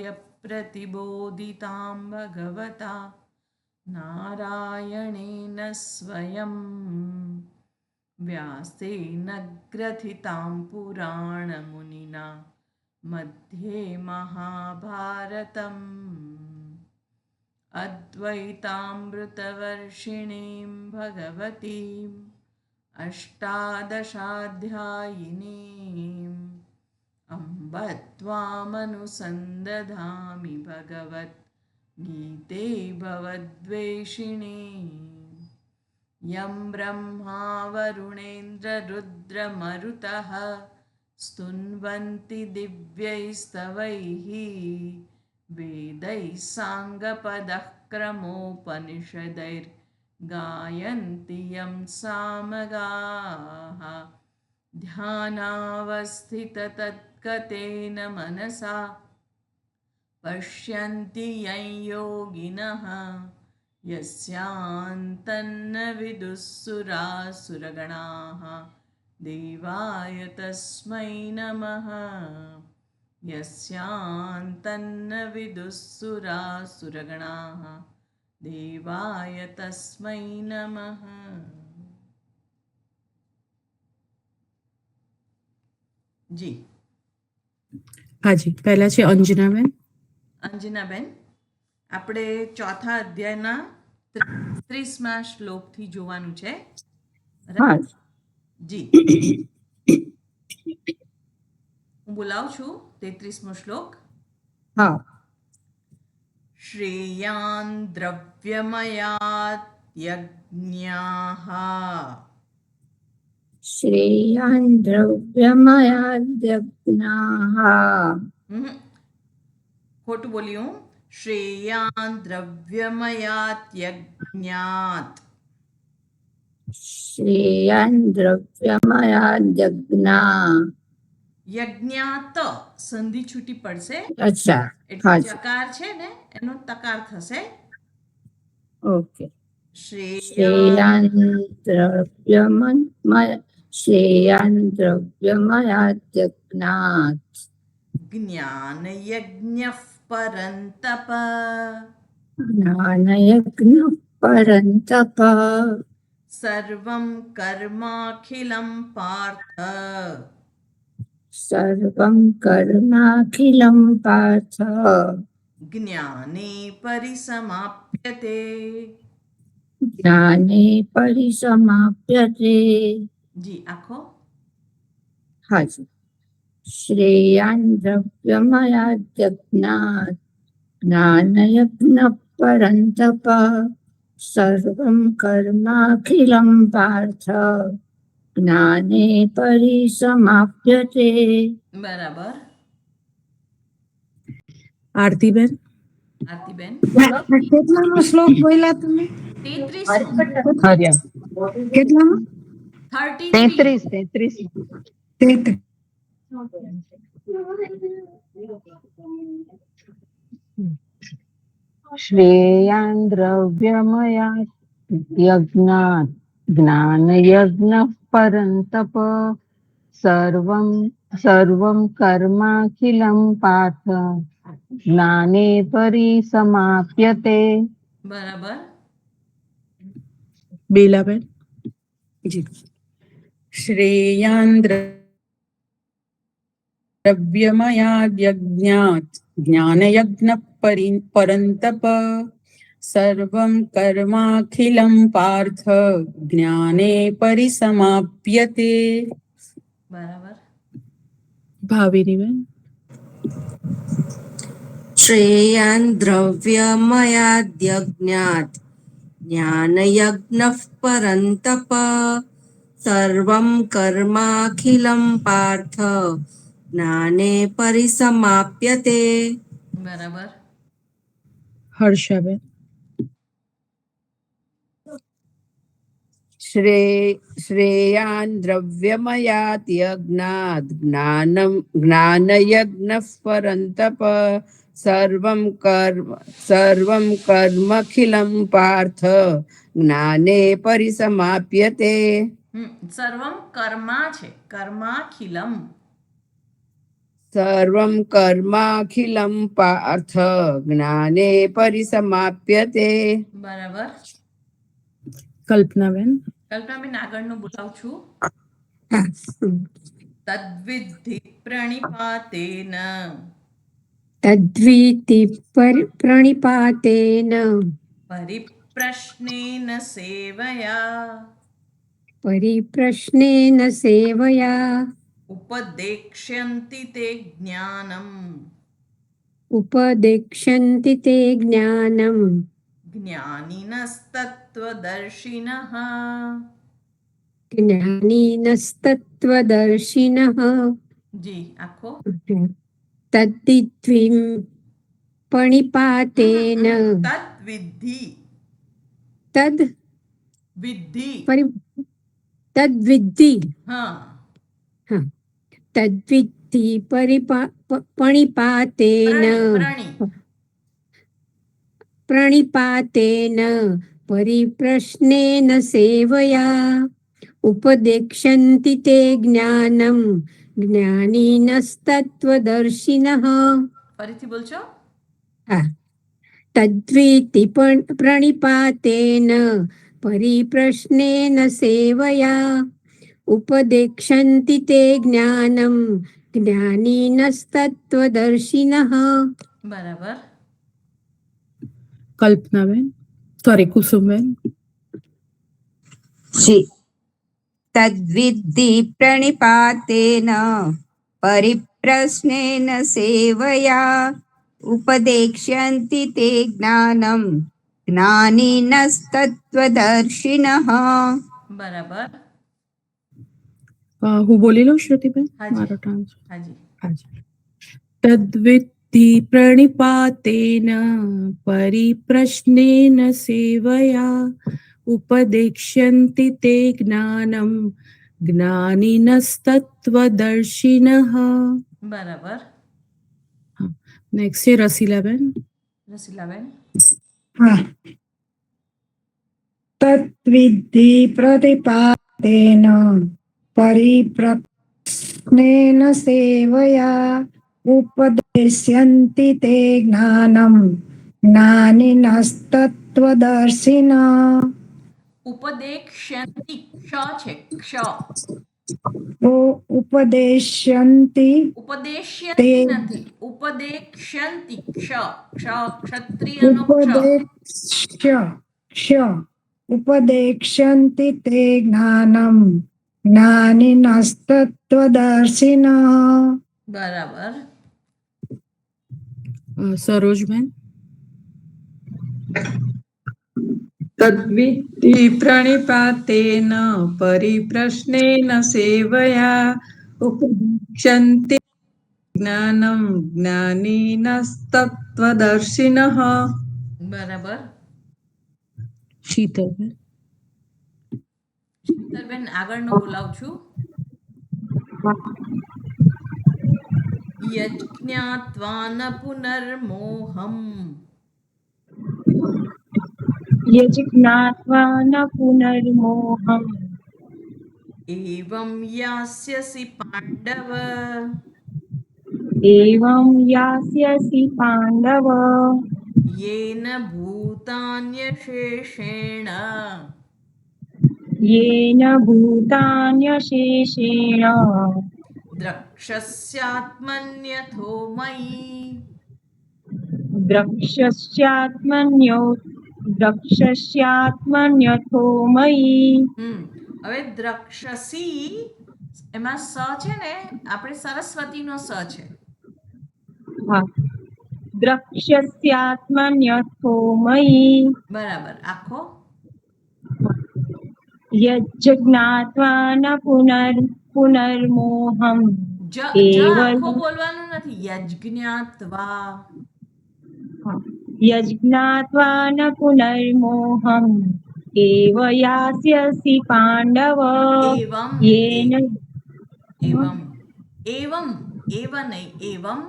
लोकाय प्रतिबोधितां भगवता नारायणेन स्वयं व्यासेन ग्रथितां पुराणमुनिना मध्ये महाभारतम् अद्वैतामृतवर्षिणीं भगवतीम् अष्टादशाध्यायिनीम् अम्ब त्वामनुसन्दधामि भगवद्गीते भवद्वेषिणी यं ब्रह्मा वरुणेन्द्ररुद्रमरुतः स्तुन्वन्ति दिव्यैस्तवैः वेदैः साङ्गपदः क्रमोपनिषदैर्गायन्ति यं सामगाः ध्यानावस्थिततद्गतेन मनसा पश्यन्ति यं योगिनः यस्यान्तन्न विदुःसुरासुरगणाः देवाय तस्मै नमः यस्यान्तन्न विदुःसुरासुरगणाः देवाय तस्मै नमः। જી હાજી, પહેલા છે અંજનાબેન. અંજનાબેન, આપણે ચોથા અધ્યાયના 33મા શ્લોકથી જોવાનું છે. હા જી, હું બોલાવું છું 33મો શ્લોક. હા. શ્રેયાન દ્રવ્યમયાત યજ્ઞાઃ શ્રેયાન દ્રવ્યમયાદ્યજ્ઞાઃ. ખોટું બોલ્યું. શ્રેયાન દ્રવ્યમયાત યજ્ઞાત. શ્રેયાન દ્રવ્યમયાદ્યજ્ઞા. યજ્ઞાત સંધિ છૂટી પડશે. અચ્છા, એટલે ચકાર છે ને એનો તકાર થશે. ઓકે. શ્રેયાન શ્રેયાન દ્રવ્યમયાદ્યજ્ઞાત. જ્ઞાન યજ્ઞ પરંતપ. જ્ઞાનયજ્ઞ પરંતપ. સર્વં કર્માખિલં પાર્થ. સર્વં કર્માખિલં પાર્થ. જ્ઞાને પરિસમાપ્યતે. જ્ઞાને પરિસમાપ્યતે. જી આખો. હાજી. શ્રેયાન દ્રવ્યમયાદ્યજ્ઞાત જ્ઞાનયજ્ઞ પરંતપ. સર્વં કર્માખિલં પાર્થ જ્ઞાને પરિસમાપ્યતે. બરાબર. આરતીબેન. આરતીબેન, કેટલામો શ્લોક બોલ્યા તમે? 33. કેટલામાં? 33. શ્રેયાન દ્રવ્યમયા યજ્ઞાત જ્ઞાનયજ્ઞ પરંતપ. સર્વં કર્માખિલં પાર્થ જ્ઞાને પરિસમાપ્યતે. બરાબર. બેલાબેન. જી. શ્રેયાન દ્રવ્યમયાદ્યજ્ઞાત જ્ઞાનયજ્ઞ પરંતપ. સર્વં કર્માખિલં પાર્થ જ્ઞાને પરિસમાપ્યતે. બરાબર. ભાવિનીબેન. શ્રેયાન દ્રવ્યમયાદ્યજ્ઞાત જ્ઞાનયજ્ઞ પરંતપ. સર્વં કર્માખિલં પાર્થ જ્ઞાને પરિસમાપ્યતે. બરાબર. હર્ષાબેન. શ્રેયાન દ્રવ્યમયાદ્યજ્ઞાત જ્ઞાનયજ્ઞ પરંતપ. સર્વં કર્મખિલં પાર્થ જ્ઞાને પરિસમાપ્યતે. સર્વમ કર્મા છે, કર્માખિલમ. સર્વં કર્માખિલં પાર્થ જ્ઞાને પરિસમાપ્યતે. બરાબર. કલ્પનાબેન. કલ્પનાબેન આગળનું બોલાવું છું. તદ્વિદ્ધિ પ્રણિપાતેન તદ્વીતિ પ્રણિપાતેન પરિપ્રશ્નેન સેવયા પરિપ્રશ્નેન સેવયા ઉપદેક્ષ્યન્તિ તે જ્ઞાનમ ઉપદેક્ષ્યન્તિ તે જ્ઞાનમ જ્ઞાનિનસ્તત્વદર્શિનઃ. જ્ઞાનીનસ્તત્વદર્શિનઃ. જી આખો. તદ્વિદ્ધિં પ્રણિપાતેન તદ્વિદ્ધિ તદ વિદ્ધિ. તદ્વિદ્ધિ હા. તદ્વિદ્ધિ પ્રણિપાતેન પ્રણી પ્રણિપાતેન પરિપ્રશ્નેન સેવયા ઉપદેક્ષ્યન્તિ તે જ્ઞાનમ જ્ઞાનીનસ્તત્વદર્શિનઃ. ફરીથી બોલજો. તદ્વીતિ પ્રણિપાતેન પરિપ્રશ્નેન સેવયા ઉપદેક્ષ્યન્તિ તે જ્ઞાનમ જ્ઞાનીનસ્તત્વદર્શિનઃ. બરાબર. કલ્પનાબેન. સોરી, કુસુમબેન. તદ્વિદ્ધિ પ્રણિપાતેન પરિપ્રશ્નેન સેવયા ઉપદેક્ષ્યન્તિ તે જ્ઞાનમ જ્ઞાનિનસ્તત્વદર્શિનઃ. બરાબર. હું બોલી લઉં શ્રુતિબેન. હાજી. મારો ટર્ન છે. હાજી. તદ્વિદ્ધિ પ્રણિપાતેન પરિપ્રશ્નેન સેવયા ઉપદેક્ષ્યન્તિ તે જ્ઞાનમ જ્ઞાનિનસ્તત્વદર્શિનઃ. બરાબર. નેક્સ્ટ છે રસીલાબેન. રસીલાબેન. તદ્વિદ્ધિ પ્રતિપાતેન પરિપ્રશ્નેન સેવયા ઉપદેશ્યન્તિ તે જ્ઞાનમ જ્ઞાનિનસ્તત્વદર્શિનઃ. ઉપદેક્ષ્યન્તિ ક્ષ છે. ક્ષ. ઉપદેશ્યન્તિ ઉપદેશ્યન્તિ નથી. ઉપદેક્ષ્યન્તિ ક્ષ. ક્ષ ક્ષત્રિયનો ક્ષ. ઉપદેક્ષ્યન્તિ તે જ્ઞાનમ જ્ઞાનિનસ્તત્વદર્શિનઃ. બરાબર. સરોજબેન. તદ્વિદ્ધિ પ્રણિપાતેન પરિપ્રશ્નેન સેવયા ઉપદેક્ષ્યન્તિ જ્ઞાનમ જ્ઞાનિનસ્તત્વદર્શિનઃ. બરાબર. શીતલબેન. શીતલબેન આગળનું બોલાવું છું. યજ્ઞાત્વા ન પુનર્મોહમ યજ્ઞાત્વા ન પુનર્મોહમ એવં યાસ્યસि પાંડવ એવં યાસ્યસि પાંડવ येन भूतान्यशेषेण येन भूतान्यशेषेण द्रक्ष्यस्यात्मन्यथो मयि. દ્રક્ષ્યસ્યાત્મન્યથો મયી. હવે દ્રક્ષ્યસી એમાં સ છે ને, આપણે સરસ્વતીનો સ છે. હા, દ્રક્ષ્યસ્યાત્મન્યથો મયી. બરાબર. આખો. યજ્ઞાત્વા ન પુનર્મોહમ આખો બોલવાનું નથી. યજ્ઞાત્વા. યજ્ઞાત્વા ન પુનર્મોહમ એવ યાસ્યસि પાંડવ યેન એવમ એવમ એવ નહીં. એવમ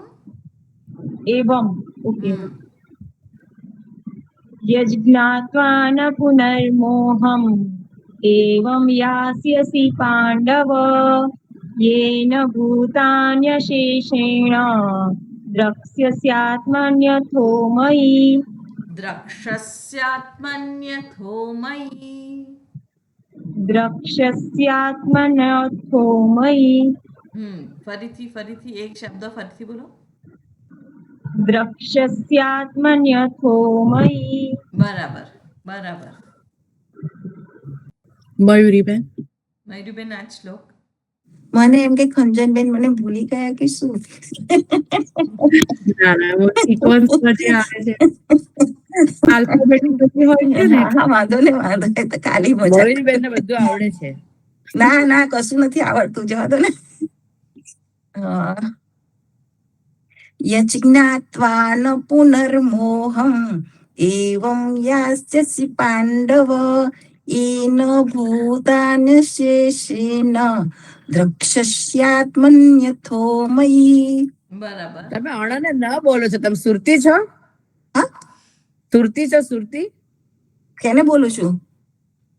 એવમ. ઓકે. યજ્ઞાત્વા ન પુનર્મોહમ એવં યાસ્યસि પાંડવ येन भूतान्यशेषेण द्रक्ष्यस्यात्मन्यथो मयि દ્રક્ષ્યસ્યાત્મન્યથો મયી. દ્રક્ષ્યસ્યાત્મન્યથો મયि ફરીથી એક શબ્દ ફરીથી બોલો. દ્રક્ષ્યસ્યાત્મન્યથો મયि. બરાબર બરાબર. મયુરીબેન. મયુરીબેન આ શ્લોક. મને એમ કે ખંજનબેન મને ભૂલી ગયા કે શું? ના ના, वो સિક્વન્સમાં જે આવે છે આલ્ફાબેટિક બધી હોય છે ને. હા, વાંધો નહીં, તો ખાલી મજા. મોરીનબેન ને બધું આવડે છે. ના કશું નથી આવડતું, જવા દો ને. યજ્ઞાત્વા ન પુનર્મોહમ એવં યાસ્યસि પાંડવ येन भूतान शेषेण द्रक्ष्यस्यात्मन्यथो मयि. બરાબર. તમે અણને ન બોલો છો. તમે સુરતી છો? હા? સુરતી છો? સુરતી? કેને બોલું છું?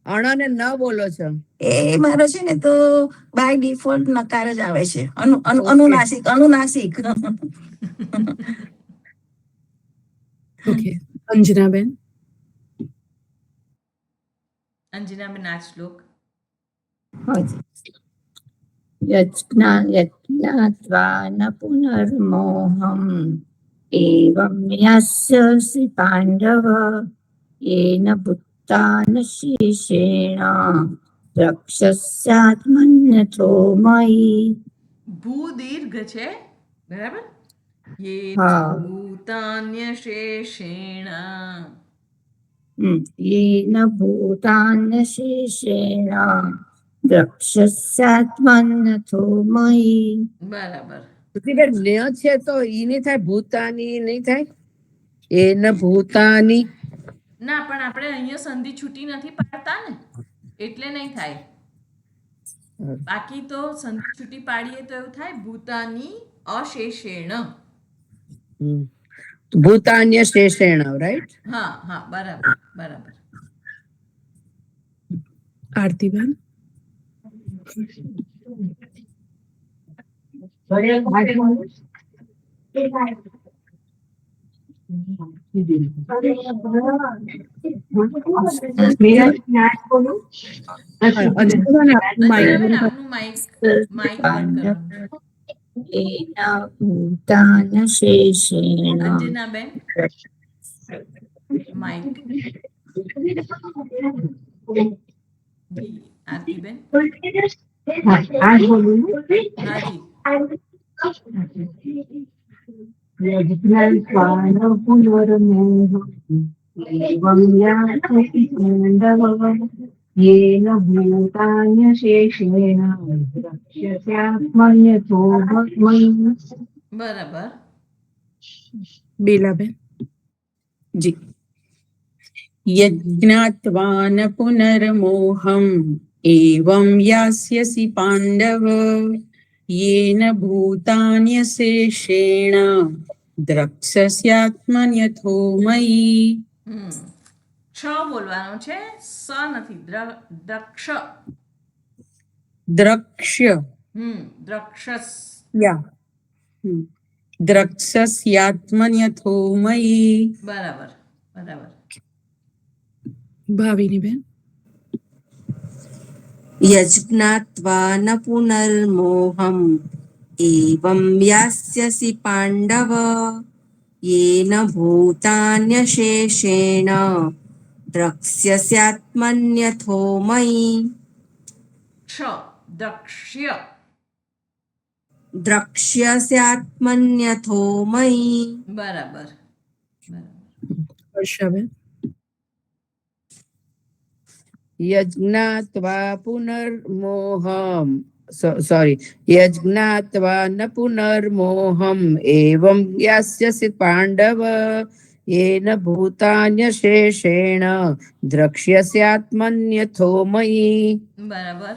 અણને ન બોલો છો. એ મારો છે ને તો બાય ડિફોલ્ટ નકાર જ આવે છે. અનુનાસિક. ઓકે, અંજનાબેન. અંજનાબેન આ શ્લોક. यज्ञात्वा न पुनर्मोहम् एवं यास्यसि पाण्डव येन भूतान् शेषेण द्रक्ष्यस्यात्मन्यथो मयि. ભૂ દીર્ઘ છે, બરાબર. યે હા. ભૂતાન્યશેષેણ. येन भूतान् शेषेण द्रक्ष्यस्यात्मन्यथो मयि. બરાબર. સુરતીબેન ન્ય છે તો ઈ નહીં થાય, ભૂતાની નહીં થાય, એ ન ભૂતાની. ના, પણ આપણે અહીંયા સંધિ છૂટી નથી પાડતા ને, એટલે નહીં થાય. બાકી તો સંધિ છૂટી પાડીએ તો એવું થાય ભૂતાની અશેષેણ. ભૂતાન્ય શેષેણ, રાઈટ? હા બરાબર બરાબર. આરતીબેન. અંજનાબેન, આપનું mic અંજનાબેન બંધ આપનું માઇક બંધ કરો. येन भूतान् शेषेण અંજનાબેન માઇક. જી આરતીબેન. હાજી. येन भूतान्यशेषेण द्रक्ष्यस्यात्मन्यथो मयि. બરાબર. બેલાબેન. जी. यज्ञात्वा न पुनर्मोहम् एवं यास्यसि पाण्डव येन भूतान्यशेषेण द्रक्ष्यस्यात्मन्यथो मयि. છ બોલવાનું છે, સ નથી. દ્રક્ષ. द्रक्ष्य દ્રક્ષસ. द्रक्ष्यस्यात्मन्यथो मयि. બરાબર બરાબર. ભાવિનીબેન. यज्ञात्वा न पुनर्मोहम् एवं यास्यसि पाण्डव येन भूतान्यशेषेण द्रक्ष्यस्यात्मन्यथो मयि. છ દ્રક્ષ્ય. द्रक्ष्यस्यात्मन्यथो मयि. બરાબર બરાબર. વર્ષાબેન. યજ્ઞાત્વા પુનર્મોહમ, સોરી, યજ્ઞાત્વા ન પુનર્મોહમ એવં યાસ્યસि પાંડવ येन भूतान्यशेषेण द्रक्ष्यस्यात्मन्यथो मयि. બરાબર.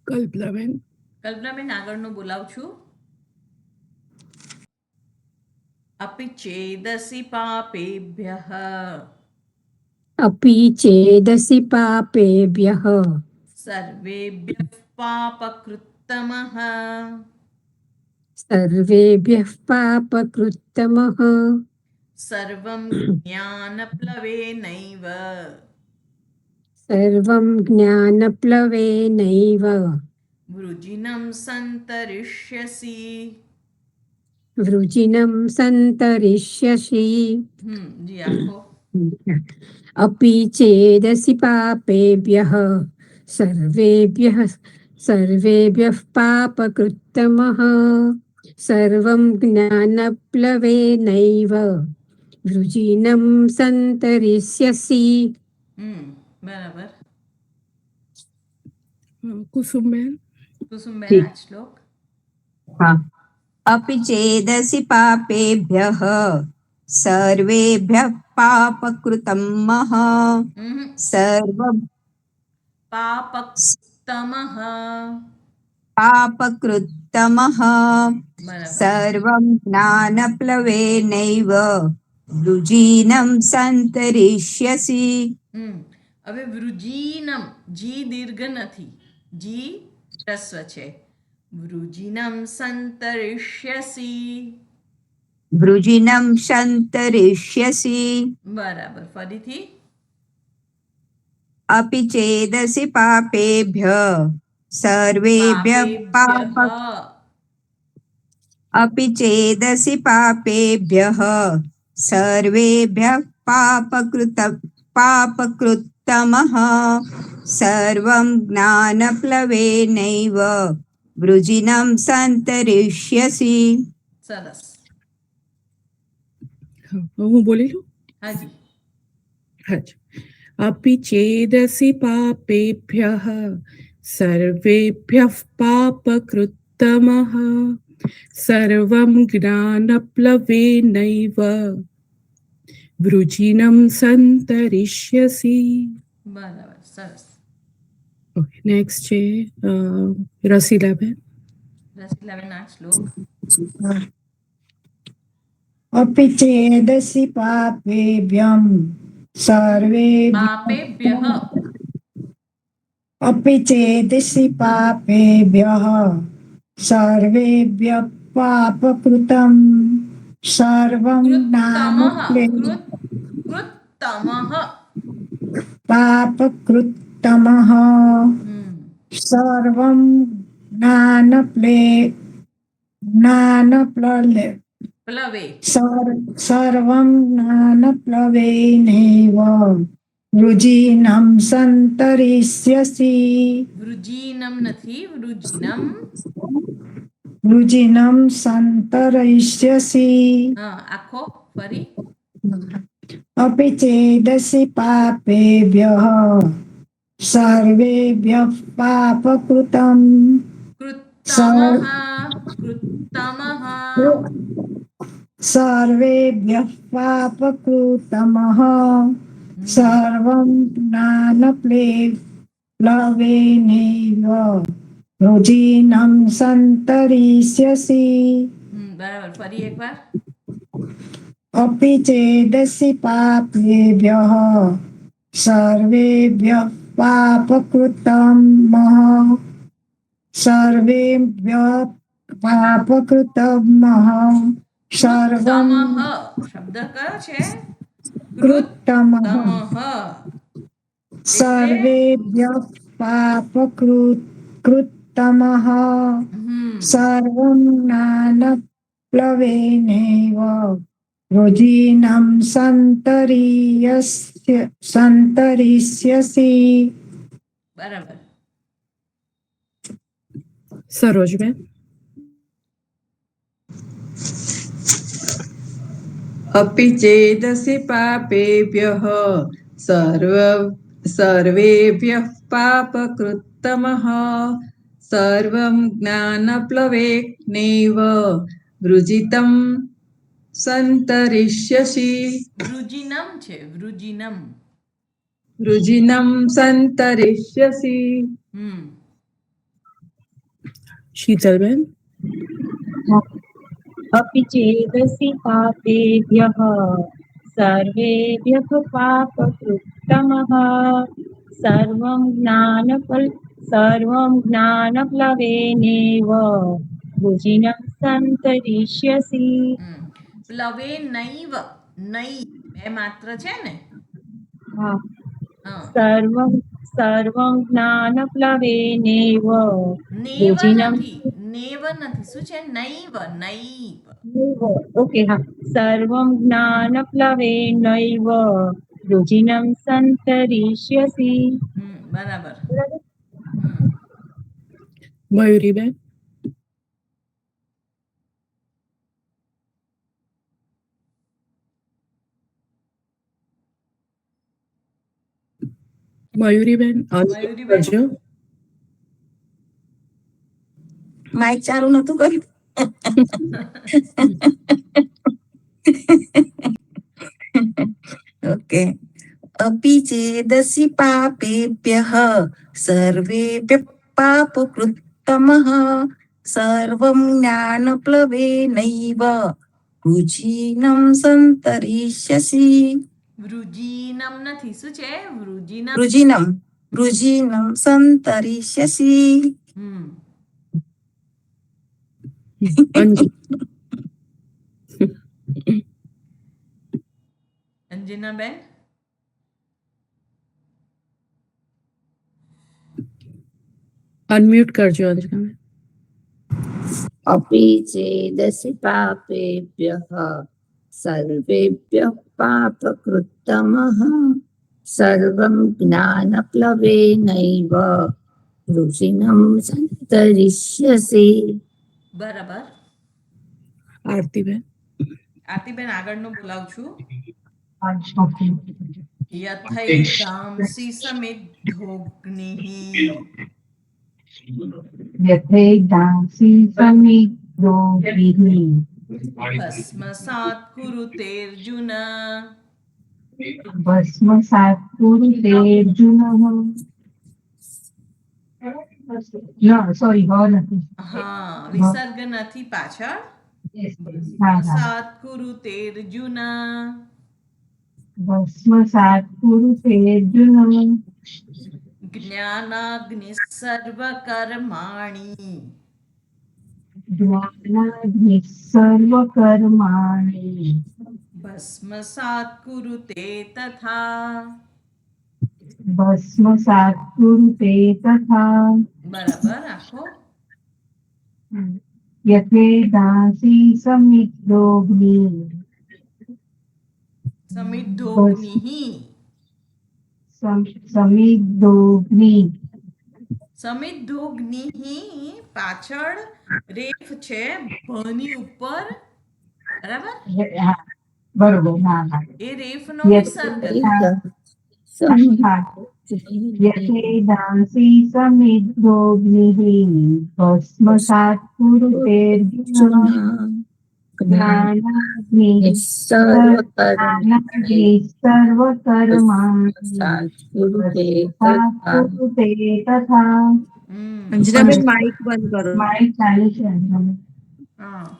કલ્પનાબેન. કલ્પનાબેન આગળનું બોલાવું છું. અપિ ચેદસી પાપેભ્યઃ अपि चेदसि पापेभ्यः सर्वेभ्यः पापकृत्तमः सर्वेभ्यः पापकृत्तमः सर्वं ज्ञानप्लवेनैव सर्वं ज्ञानप्लवेनैव वृजिनं सन्तरिष्यसि। वृजिनं सन्तरिष्यसि। जी आखो। अपि चेदसि पापेभ्यः सर्वेभ्यः पापकृत्तमः सर्वं ज्ञानप्लवेनैव वृजिनं सन्तरिष्यसि। बराबर। कुसुमबेन कुसुमबेन આ શ્લોક। हाँ अपि चेदसि पापेभ्यः सर्वेभ्यः पापकृतं सर्व पापकृत्तमः पापकृत्तमः बराबर। सर्वं ज्ञानप्लवेनैव वृजिनं सन्तरिष्यसि। હવે વૃજીનમ જી દીર્ઘ નથી, જી હ્રસ્વ છે। વૃજીનમ સંતરિષ્યસી વૃજિनं सन्तरिष्यसि। બરાબર। ફરીથી अपि चेदसि पापेभ्यः सर्वेभ्यः પાપેભ્યઃ अपि चेदसि पापेभ्यः सर्वेभ्यः पापकृत्तमः सर्वं ज्ञानप्लवेनैव वृजिनं सन्तरिष्यसि। સરસ। હું બોલી લઉં? હાજી। હાજી। अपि चेदसि पापेभ्यः सर्वेभ्यः पापकृत्तमः सर्वं ज्ञानप्लवेनैव वृजिनं सन्तरिष्यसि। બરાબર। સરસ। ઓકે નેક્સ્ટ છે રસીલાબેન। રસીલાબેન આ શ્લોક। अपि चेदसि पापेभ्यं પાપેભ્યઃ अपि चेदसि पापेभ्यः सर्वेभ्यः पापकृतं सर्वं કૃત્તમઃ ज्ञानप्लवेनैव કૃત્તમઃ पापकृत्तमः सर्वं પ્લવે सर्वं ज्ञानप्लवेनैव वृजिनं सन्तरिष्यसि। વૃજીનમ નથી, વૃજીનમ। वृजिनं सन्तरिष्यसि। આખો ફરી। अपि चेदसि पापेभ्यः सर्वेभ्यः पापकृतं કૃત્તમઃ કૃત્તમઃ सर्वेभ्यः पापकृतमः सर्वं ज्ञानप्लवेनैव वृजिनं सन्तरिष्यसि। બરાબર। ફરી એકવાર। अपि चेदसि पापेभ्यः सर्वेभ्यः पापकृतमः सर्वेभ्यः पापकृतमः सर्वं કૃત્તમઃ શબ્દ કયો છે? कृतमः કૃત્તમઃ। सर्वेभ्यः पापकृतमः सर्वं ज्ञानप्लवेनैव वृजिनं सन्तरिष्यसि। બરાબર। સરોજબેન। अपि चेदसि पापेभ्यः सर्वेभ्यः पापकृत्तमः सर्वं ज्ञानप्लवेनैव वृजितं सन्तरिष्यसि। વૃજીનમ છે, વૃજીનમ। वृजिनं सन्तरिष्यसि। શીતલબેન। अपि चेदसि पापेभ्यः सर्वेभ्यः पापकृत्तमः सर्वं सर्वं ज्ञानप्लवेनेव रुजिनं सन्तरिष्यसि પ્લવે નૈવ, નૈ બે માત્ર છે ને. હા. હા. सर्वं ज्ञानप्लवेनेव નેવ रुजिनं નથી, નેવ નથી, શું છે? નૈવ, નૈવ. ओके हाँ सर्वं ज्ञानप्लवेनैव रुजिनं सन्तरिष्यसि બરાબર. મયુરીબેન મયુરીબેન મયુરીબેન. કરજો. માઇક ચાલુ નતું કર્યું. ઓકે. अपि चेदसि पापेभ्यः सर्वेभ्यः पापकृत्तमः सर्वं ज्ञानप्लवेनैव रुजिनं सन्तरिष्यसि વૃજીનમ નથી, શું છે? વૃજીનમ. रुजिनं सन्तरिष्यसि અંજુ અંજનાબેન. અનમ્યુટ કરજો અંજનાબેન. अपि चेदसि पापेभ्यः सर्वेभ्यः पापकृत्तमः सर्वं ज्ञानप्लवेनैव रुजिनं सन्तरिष्यसि બરાબર. આરતીબેન આરતીબેન આગળનું બોલાવું છું. યથૈધાંસી સમિદ્ધોગ્નિઃ यथैधांसि समिद्धोभिः ભસ્મસાત કુરુતેર્જુન भस्मसात् कुरुते अर्जुनः No, sorry, हो નથી. હા, વિસર્ગ નથી પાછળ. હા, હા. ભસ્મસાત કુરુતેર્જુન ભસ્મસાत् कुरुते अर्जुनः જ્ઞાનાગ્નિ સર્વકર્માણિ જ્ઞાનાગ્નિः સર્વકર્માણि ભસ્મસાત કુરુતે તથા. ભસ્મસાत् कुरुते तथा બરાબર. આખો यथेदांसि समिद्धोऽग्निः સમિદ્ધોગ્નિઃ. સમિद्धોऽગ્નિः સમિદ્ધોગ્નિઃ પાછળ રેફ છે ભની ઉપર. બરાબર. હા, બરોબર. હા, હા. એ રેફનો Yes. વિસર્ગ. હા. यथेदांसि समिद्धोऽग्निः भस्मसात् कुरुते अर्जुनः ज्ञानाग्निः सर्वकर्माणि कुरुते कुरुते तथा અંજનાબેન માઇક બંધ કરો. માઇક ચાલુ છે અંજનાબેન. હા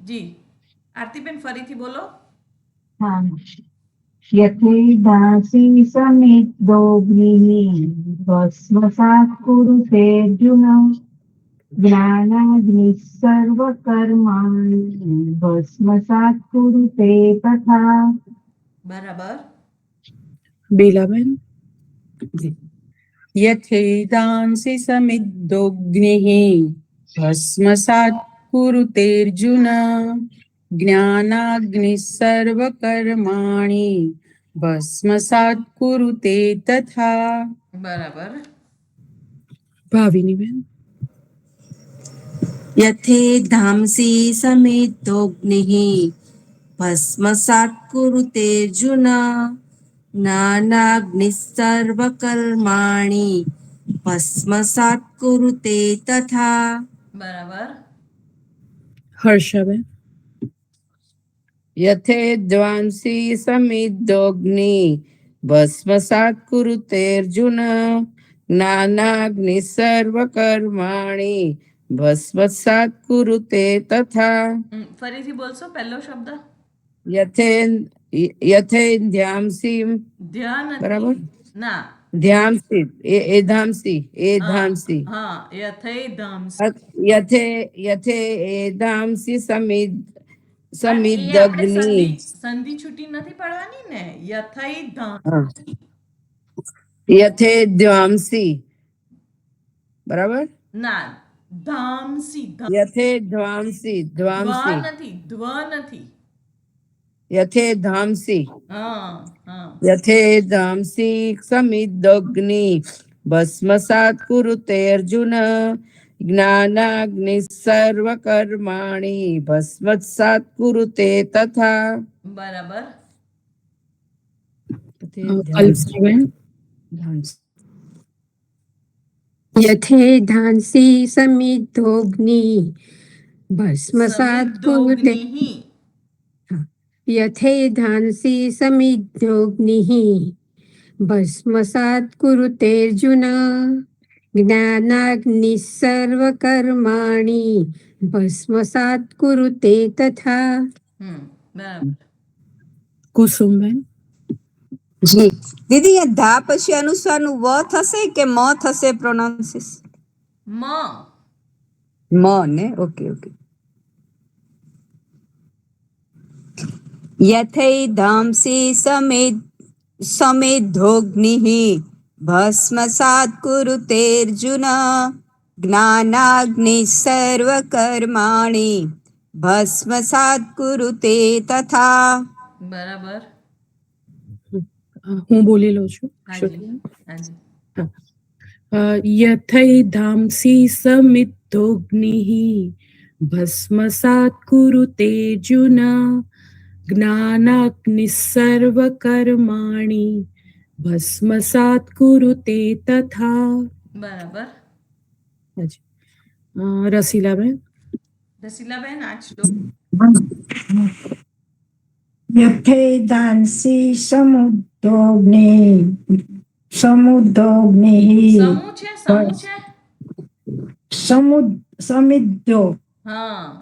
જી. આરતીબેન ફરીથી બોલો. હા. यथेदांसि समिद्धोऽग्निः भस्मसात् कुरुते अर्जुन ज्ञानाग्निः सर्वकर्माणि भस्मसात् कुरुते तथा બરાબર. બેલાબેન યથેદાંસि સમિદ્ધોગ્નિઃ ભસ્મસાत् કુરુતેર્જુન જ્ઞાનાગ્નિ સર્વકર્માણિ ભસ્મસાत् કુરુતે તથા. બરાબર. ભાવિનીબેન यथेधांसि समिद्धोऽग्निः भस्मसात् कुरुते अर्जुन ज्ञानाग्निः सर्वकर्माणि भस्मसात् कुरुते तथा બરાબર. હર્ષાબેન यथेद्वांसि समिद्धोऽग्नि भस्मसात् कुरुते अर्जुन ज्ञानाग्नि सर्वकर्माणि भस्मसात् कुरुते तथा ફરીથી બોલશો પહેલો શબ્દ. યથેધાંસી ધ્યાન બરાબર નથી ના ધ્યાંસી એધાંસી હા યથૈ ધામસી યથે એધાંસી પણ એ આપણે સમિદગ્નિ સંધિ છૂટી નથી પડવાની ને યથૈ ધામ યથે ધ્વાંસી બરાબર ના ધામસી યથે ધ્વાંસી ધ્વ નથી યથે ધામસી હા હા યથે ધામસી સમિદગ્નિ ભસ્મસાત કુરુતે અર્જુન જ્ઞાનાગ્નિ સર્વકર્માણિ ભસ્મસાત કુરુતે તથા બરાબર કલ્પનાબેન यथेधांसि समिद्धोऽग्नि भस्मसात् कुरुते સમિદ્ધોગ્નિઃ यथेधांसि समिद्धोऽग्निः भस्मसात् कुरुतेऽर्जुन ज्ञानाग्निः सर्वकर्माणि भस्मसात् कुरुते तथा બરાબર કુસુમબેન જી દીદી એ ધા પછી અનુસ્વારનું વ થશે કે મ થશે પ્રોનાઉન્સિસ મ મ ને ઓકે ઓકે યથૈ ધામસી સમેધોગ્નિઃ ભસ્મસાત કુરુતેર્જુન જ્ઞાનાગ્નિ સર્વકર્માણિ ભસ્મસાત કુરુતે તથા બરાબર હું બોલી લઉં છું હાજી હાજી યથૈધાંસી સમિદ્ધોગ્નિઃ ભસ્મસાત કુરુતેર્જુન જ્ઞાનાગ્નિ સર્વકર્માણિ ભસ્મસાત કુરુતે તથા બરાબર રસીલાબેન રસીલાબેન આજ તો यथेधांसि समुद्धोग्निः સમૂહ છે समिद्धो હા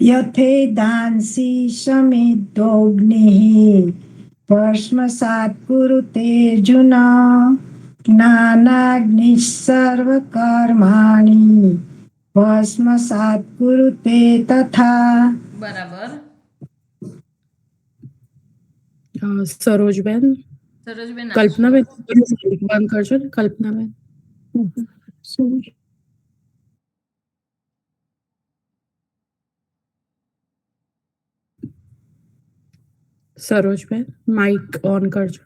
यथेधांसि समिद्धोग्निः भस्मसात् कुरुतेऽर्जुन ज्ञानाग्निः सर्वकर्माणि भस्मसात् कुरुते तथा બરાબર સરોજબેન સરોજબેન કલ્પનાબેન બંધ કરજો ને કલ્પનાબેન સરોજબેન માઇક ઓન કરજો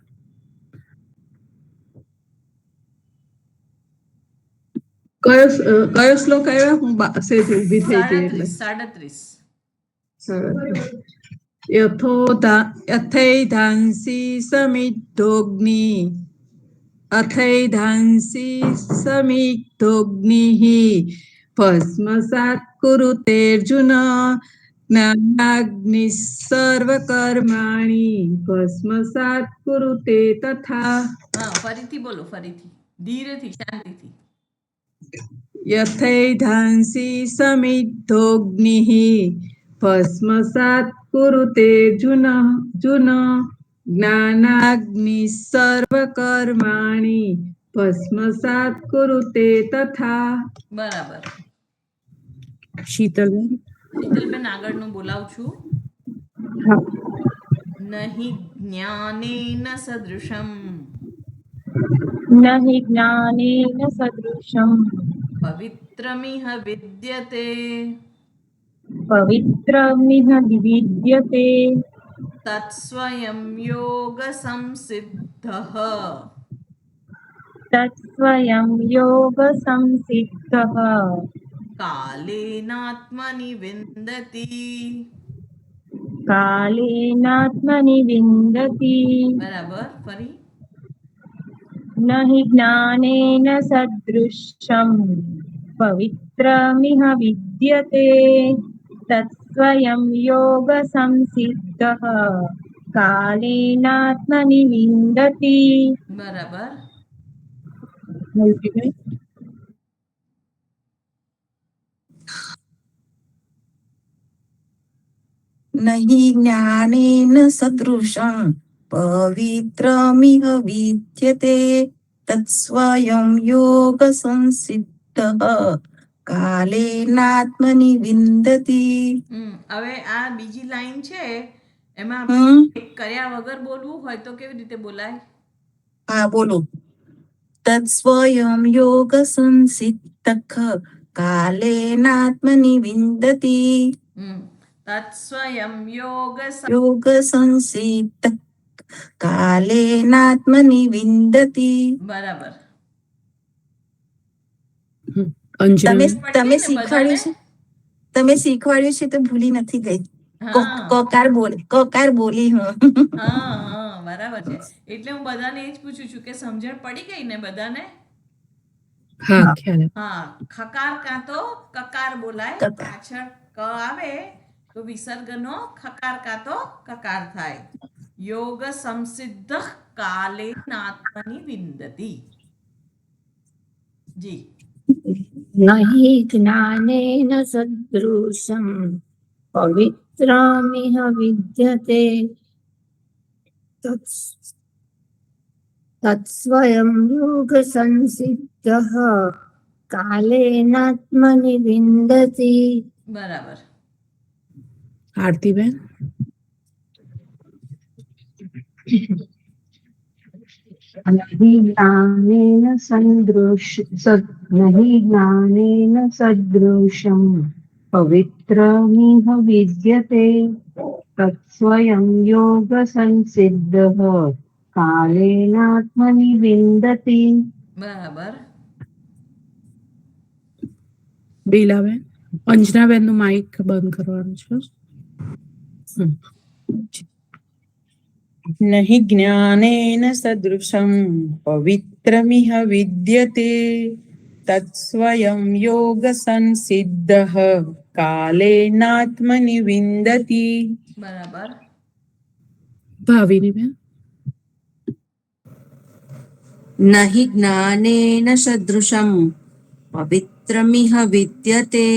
કયો શ્લોક આવ્યો હું સેજ ઊભી થઈ ગઈ એટલે 37 યથૈધાંસી સમિद्धોગ્નિ અથૈધાંસી સમિद्धોગ્નિઃ ભસ્મસાત કુરુતેર્જુન જ્ઞાનાગ્નિ સર્વકર્માણિ ભસ્મસાત કુરુતે તથા હા ફરીથી બોલો ફરીથી ધીરેથી શાંતિથી યથૈધાંસી સમિद्धોગ્નિઃ ભસ્મસાત કુરુતેર્જુન જ્ઞાનાગ્નિ સર્વકર્માણિ ભસ્મસાત કુરુતે તથા બરાબર શીતલબેન શીતલબેન આગળનું બોલાવું છું નહીં જ્ઞાનેન સદૃશમ नहि ज्ञानेन सदृशम् પવિત્રમિહ વિદ્યતે पवित्रमिह विविद्यते તત્સ્વયં યોગ સંસિદ્ધઃ तत्स्वयं योगसंसिद्धः કાલેનાત્મનિ વિંદતિ कालेनात्मनि विन्दति બરાબર ફરી न हि ज्ञानेन सदृशम् पवित्रमिह विद्यते तत्स्वयं योगसंसिद्धः कालेनात्मनि विन्दति બરાબર મૌલિકબેન नहि ज्ञानेन सदृशं पवित्रमिह विद्यते तत्स्वयं योगसंसिद्धः कालेनात्मनि विन्दति. હવે આ બીજી લાઈન છે એમાં હમ એક કર્યા વગર બોલવું હોય તો કેવી રીતે બોલાય? હા બોલો. તત્સ્વયં યોગસંસિદ્ધઃ કાલેનાત્મનિ વિन्दતિ. તત્સ્વયં યોગસંસિદ્ધ કાલેનાત્મનિ વિन्दતિ. બરાબર. અંજના તમે બેન? તમે પટી ગઈ ને શીખવાડ્યું છે તમે શીખવાડ્યું છે તો ભૂલી નથી ગઈ. હા કકાર બોલી હું. હા બરાબર છે. એટલે હું બધાને એ જ પૂછું છું કે સમજણ પડી ગઈ ને બધાને? હા ખ્યાલ આવ્યો. હા, ખકાર કાં તો કકાર બોલાય. કકાર. પાછળ ક આવે તો વિસર્ગનો ખકાર કાં તો કકાર થાય. યોગ સંસિદ્ધ કાલે નાત્મની વિંદતિ. જી. नहि ज्ञानेन सदृशं पवित्रमिह विद्यते तत्स्वयं योगसंसिद्धः कालेनात्मनि विन्दति. બરાબર. આરતીબેન? नहि ज्ञानेन सदृशं पवित्रमिह विद्यते तत्स्वयं योगसंसिद्धः कालेनात्मनि विन्दति. બરાબર. બેલાબેન? અંજનાબેનનું માઇક બંધ કરવાનું છે. नहि ज्ञानेन सदृशं पवित्रमिह विद्यते तत्स्वयं योगसंसिद्धः कालेनात्मनि विन्दति. બરાબર. ભાવિનીબેન? नहि ज्ञानेन सदृशं पवित्रमिह विद्यते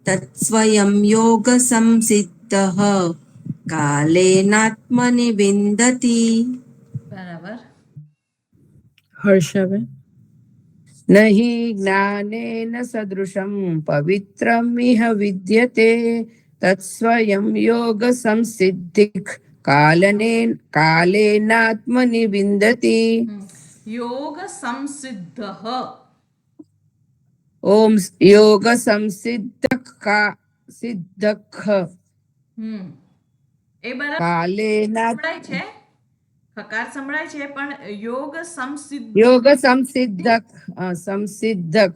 तत्स्वयं योगसंसिद्धः कालेनात्मनि विन्दति. બરાબર. હર્ષાબેન? नहि ज्ञानेन सदृशं पवित्रमिह विद्यते तत्स्वयं योगसंसिद्धिः कालेनात्मनि विन्दति. યોગ સંસિદ્ધ. ओम योगसंसिद्धः એ બરાબર कालेनात् સંભળાય છે. ખકાર સંભળાય છે પણ યોગ સંસિદ્ધ. संसिद्धः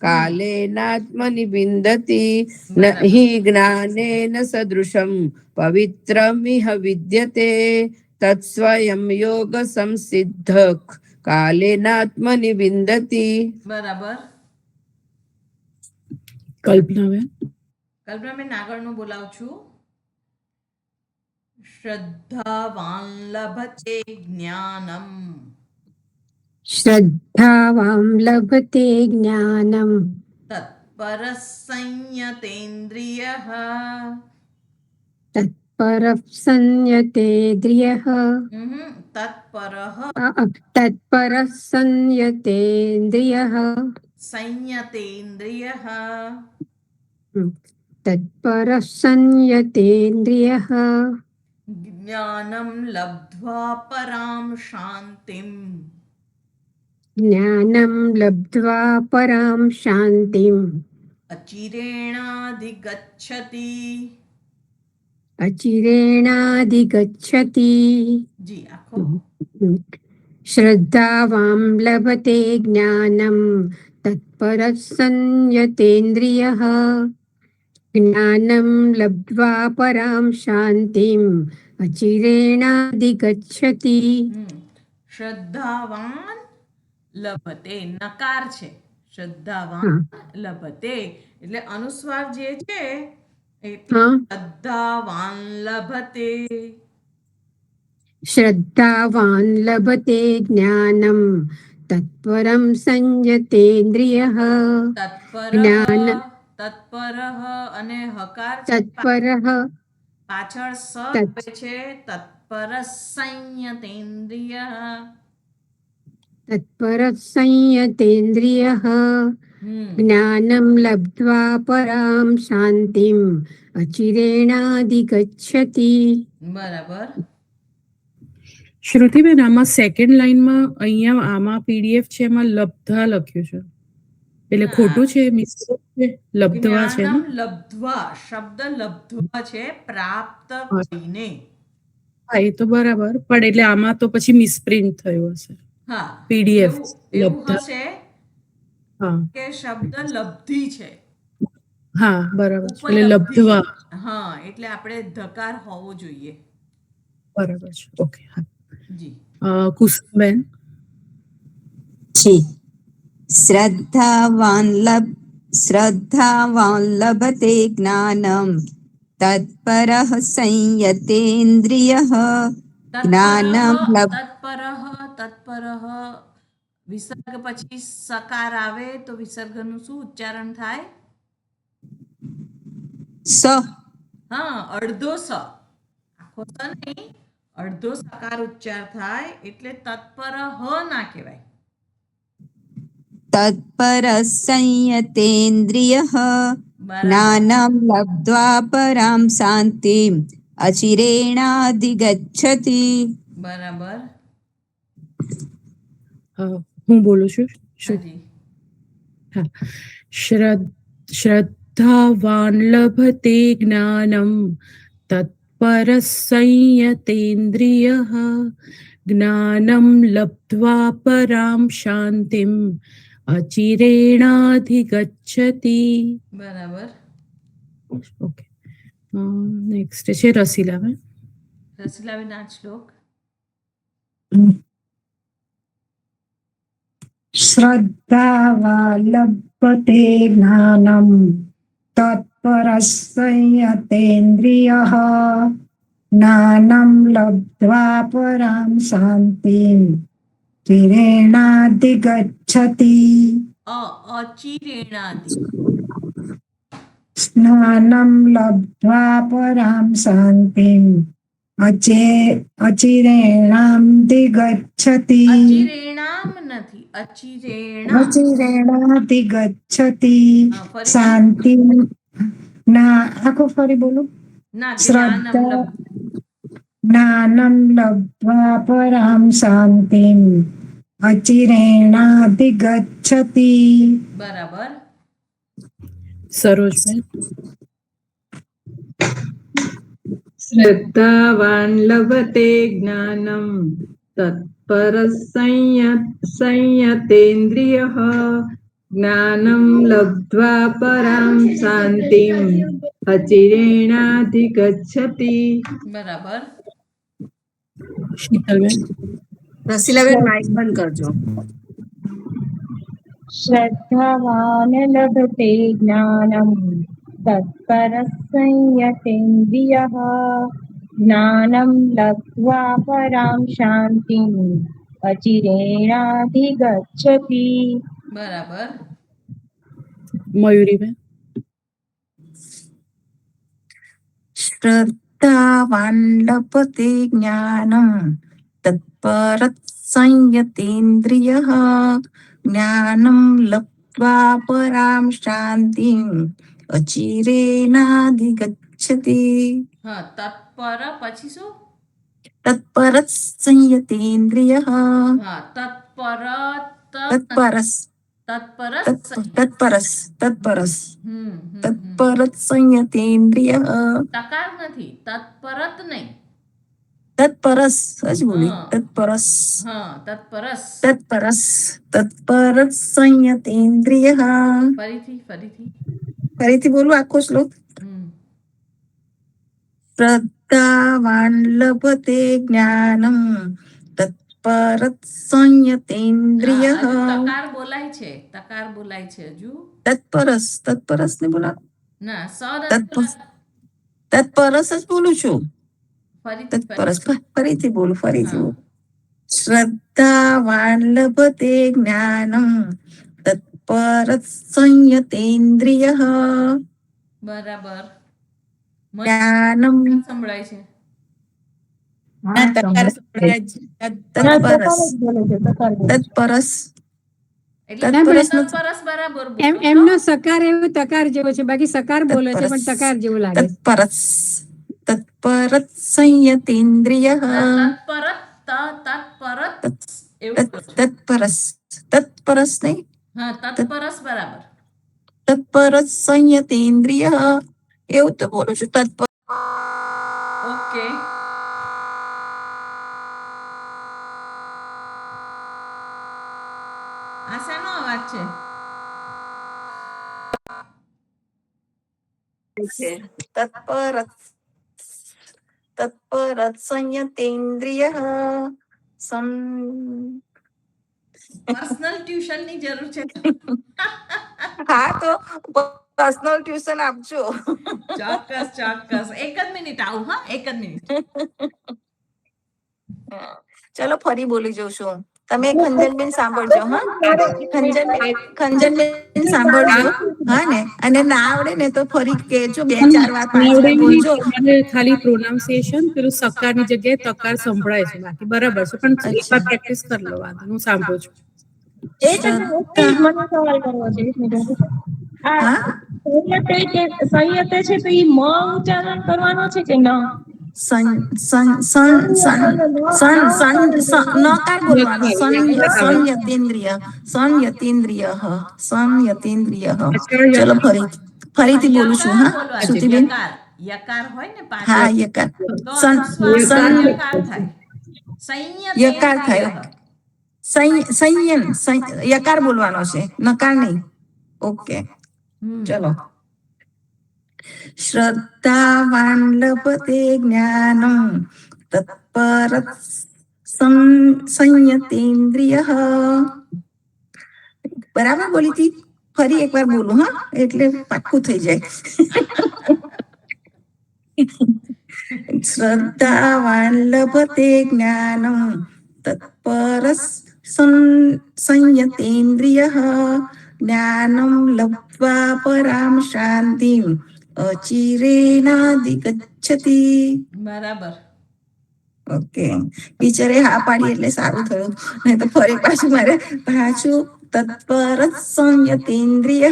कालेनात्मनि विन्दति. બરાબર. नहि ज्ञानेन सदृशं पवित्रमिह विद्यते तत्स्वयं योगसंसिद्धः कालेनात्मनि विन्दति. બરાબર. કલ્પનાબેન? કલ્પનાબેન આગળનું બોલાવું છું. શ્રદ્ધાવાન લભતે જ્ઞાનમ श्रद्धावां लभते ज्ञानं તત્પર સંયતેન્દ્રિયઃ. तत्परः संयतेन्द्रियः તત્પરઃ तत्परः संयतेन्द्रियः સંયતેન્દ્રિયઃ. तत्परः संयतेन्द्रियः જ્ઞાનમ લબ્ધ્વા પરામ શાંતિમ. ज्ञानं लब्ध्वा परां शान्तिम् અચિરેણાધિગચ્છતિ. अचिरेणाधिगच्छति. જી આખો. श्रद्धावां लभते ज्ञानं तत्परः संयतेन्द्रियः ज्ञानं लब्ध्वा परां शान्तिम् अचिरेणाधिगच्छति. શ્રદ્ધાવાન લભતે નકાર છે. શ્રદ્ધાવાન લભતે એટલે અનુસ્વાર જે છે એટલે हाँ શ્રદ્ધાવાન લભતે. श्रद्धावान् लभते ज्ञानं तत्परं संयतेन्द्रियः તત્પરઃ જ્ઞાન તત્પરઃ અને હકાર છે. तत्परः પાછળ સ તત્- આવે છે તત્પર સંયતેન્દ્રિય. તત્પર સંયતેન્દ્રિયઃ જ્ઞાનમ લબ્ધ્વા પરામ શાંતિમ અચિરેણાધિગચ્છતિ. બરાબર. શ્રુતિબેન આમાં સેકન્ડ લાઈનમાં અહીંયા આમાં પીડીએફ છે એમાં લબ્ધા લખ્યું છે એટલે ખોટું છે મિસ્ટેક છે લબ્ધવા છે ને જ્ઞાનમ લબ્ધ્વા શબ્દ લબ્ધ્વા છે પ્રાપ્ત કરીને. હા એ તો બરાબર પણ એટલે આમાં તો પછી મિસપ્રિન્ટ થયું હશે હા પીડીએફ એવું લબ્ધા હશે હા કે શબ્દ લબ્ધિ છે હા બરાબર છે. એટલે ઉપલબ્ધિ. લબ્ધવા હા એટલે આપણે ધકાર હોવો જોઈએ. બરાબર છે ઓકે હા જી. કુસુમબેન જી શ્રદ્ધાવાન લભતે જ્ઞાનમ તત્પરઃ સંયતેન્દ્રિયઃ જ્ઞાનમ તત્પરઃ વિસર્ગ પછી સકાર આવે તો વિસર્ગનું શું ઉચ્ચારણ થાય? સ હા અડધો સ, આખો સ નહીં, અડધો સકાર ઉચ્ચાર થાય એટલે તત્પર હ ના કહેવાય. તત્પરઃ સંયતેન્દ્રિયઃ જ્ઞાનમ લબ્ધ્વા પરામ શાંતિમ અચિરેણાધિગચ્છતિ. બરાબર. હું બોલું છું હાજી. શ્રદ્ધાવાન લભતે જ્ઞાનમ તત્પર સંયતેન્દ્રિયઃ જ્ઞાનમ લબ્ધ્વા પરામ શાંતિમ અચિરેણાધિગચ્છતિ. બરાબર. ઓકે નેક્સ્ટ છે રસીલાબેન. રસીલાબેન આ શ્લોક. શ્રદ્ધાવા લભતે જ્ઞાનમ તત્પરસ્સંયતેન્દ્રિયઃ જ્ઞાનમ લબ્ધ્વા પરામ શાંતિમ ચિરેણાધિગચ્છતિ. અચિરેણાધિ. જ્ઞાનમ લબ્ધ્વા પરામ શાંતિમ અચિરેણાધિગચ્છતિ. અચિરેણામ નથી, અચિરેણા. અચિરેણાધિગચ્છતિ. હા, ફરી. શાંતિ ના આખું ફરી બોલું. ના શ્રદ્ધા જ્ઞાનમ લબ્ધ્વા પરામ શાંતિમ અચિરેણાધિગચ્છતિ. બરાબર. સરોજબેન. શ્રદ્ધાવાન લભતે જ્ઞાનમ તત્પર સંયતેન્દ્રિયઃ જ્ઞાનમ લબ્ધ્વા પરામ શાંતિમ અચિરેણાધિગચ્છતિ. બરાબર. શીતલબેન. રસીલાબેન માઇક બંધ કરજો. શ્રદ્ધાવાન લભતે જ્ઞાનમ તત્પરઃ સંયતેન્દ્રિયઃ જ્ઞાનમ લબ્ધ્વા પરામ શાંતિમ અચિરેણાધિગચ્છતિ. બરાબર. મયુરીબેન. શ્રદ્ધાવાન લભતે જ્ઞાનમ તત્પરઃ સંયતેન્દ્રિયઃ જ્ઞાનમ લબ્ધ્વા પરામ શાંતિમ અચિરેણાધિગચ્છતિ. હા તત્પર પછી શું? તત્પરઃ સંયતેન્દ્રિયઃ. હા તત્પરસ સંયતેન્દ્રિયઃ. તકાર નથી, તત્પરત નહીં. તત્પરસ જ બોલી. તત્પરસ હા તત્પરસ. તત્પરસ સંયતેન્દ્રિયઃ. ફરીથી બોલું આખો શ્લોક. શ્રદ્ધાવાન લભતે જ્ઞાનમ તત્પરઃ સંયતેન્દ્રિયઃ. તકાર બોલાય છે, તકાર બોલાય છે હજુ. તત્પરસ ને બોલા. ના તત્પરસ જ બોલું છું. તત્પરસ ફરીથી બોલું. શ્રદ્ધાવાન લભતે જ્ઞાનમ તત્પરઃ સંયતેન્દ્રિયઃ. બરાબર. જ્ઞાનમ સંભળાય છે. ના, તકાર સંભળાય જ. તત્પરસ બોલે છે તકાર બોલે છે. તત્પરસ એટલે તત્પરસ નું તત્પરસ બરાબર એમ બોલો એમનો સકાર એવો તકાર જેવો છે, બાકી સકાર બોલે છે પણ તકાર જેવું લાગે છે. તત્પરસ તત્પરત સંયતેન્દ્રિય તત્પરત તત્પરત એવું બોલો છો. તત્પરસ તત્પરસ નહીં હા, તત્પરસ બરાબર. તત્પરસ સંયતેન્દ્રિય એવું તો બોલું છું. તત્પર ઓકે. આ શેનો અવાજ છે? તત્પરત તત્પરત સંયતેન્દ્રિય પર્સનલ ટ્યુશન ની જરૂર છે. હા તો પર્સનલ ટ્યુશન આપજો. ચોક્કસ ચોક્કસ. એક જ મિનિટ આવું. હા, એક જ મિનિટ. ચલો ફરી બોલી જઉં છું. તમે ખંજનબેન સાંભળજો. હા, ખંજનબેન સાંભળજો. હા ને, અને ના આવડે ને તો ફરી કહેજો, 2-4 વાર 5 વાર બોલજો. મને ખાલી પ્રોનાઉન્સિએશન પેલું સકારની જગ્યાએ તકાર સંભળાય છે, બાકી બરાબર છે, પણ એકવાર પ્રેક્ટિસ કરી લો. વાંધો નહીં, હું સાંભળું છું. એ જ મને સવાલ કરવો છે. એક મિનિટ. આ સંયતે છે તો ઈ મ ઉચ્ચારણ કરવાનો છે કે ન? નકાર બોલવાનો. સંયતેન્દ્રિય સંયતેન્દ્રિય સંયતેન્દ્રિય. ચલો ફરીથી બોલું છું. હા, શ્રુતિબેન. યકાર હોય ને પાછળ. હા, યકાર તો યકાર થાય. યકાર થાય. યકાર બોલવાનો છે, નકાર નહીં. ઓકે, ચલો. શ્રદ્ધાવાન લભતે જ્ઞાનમ તત્પરત સંયતેન્દ્રિય. બરાબર બોલી હતી. ફરી એકવાર બોલું. હા, એટલે પાક્કું થઈ જાય. શ્રદ્ધાવાન લભતે જ્ઞાનમ તત્પરસ સંયતેન્દ્રિય જ્ઞાનમ લબ્ધ્વા પરામ શાંતિમ અચિરેણાધિગચ્છતિ. બરાબર. ઓકે, ટીચરે હા પાડી એટલે સારું થયું. નહીં તો ફરી પાછું મારે તત્પરસ સંયતેન્દ્રિય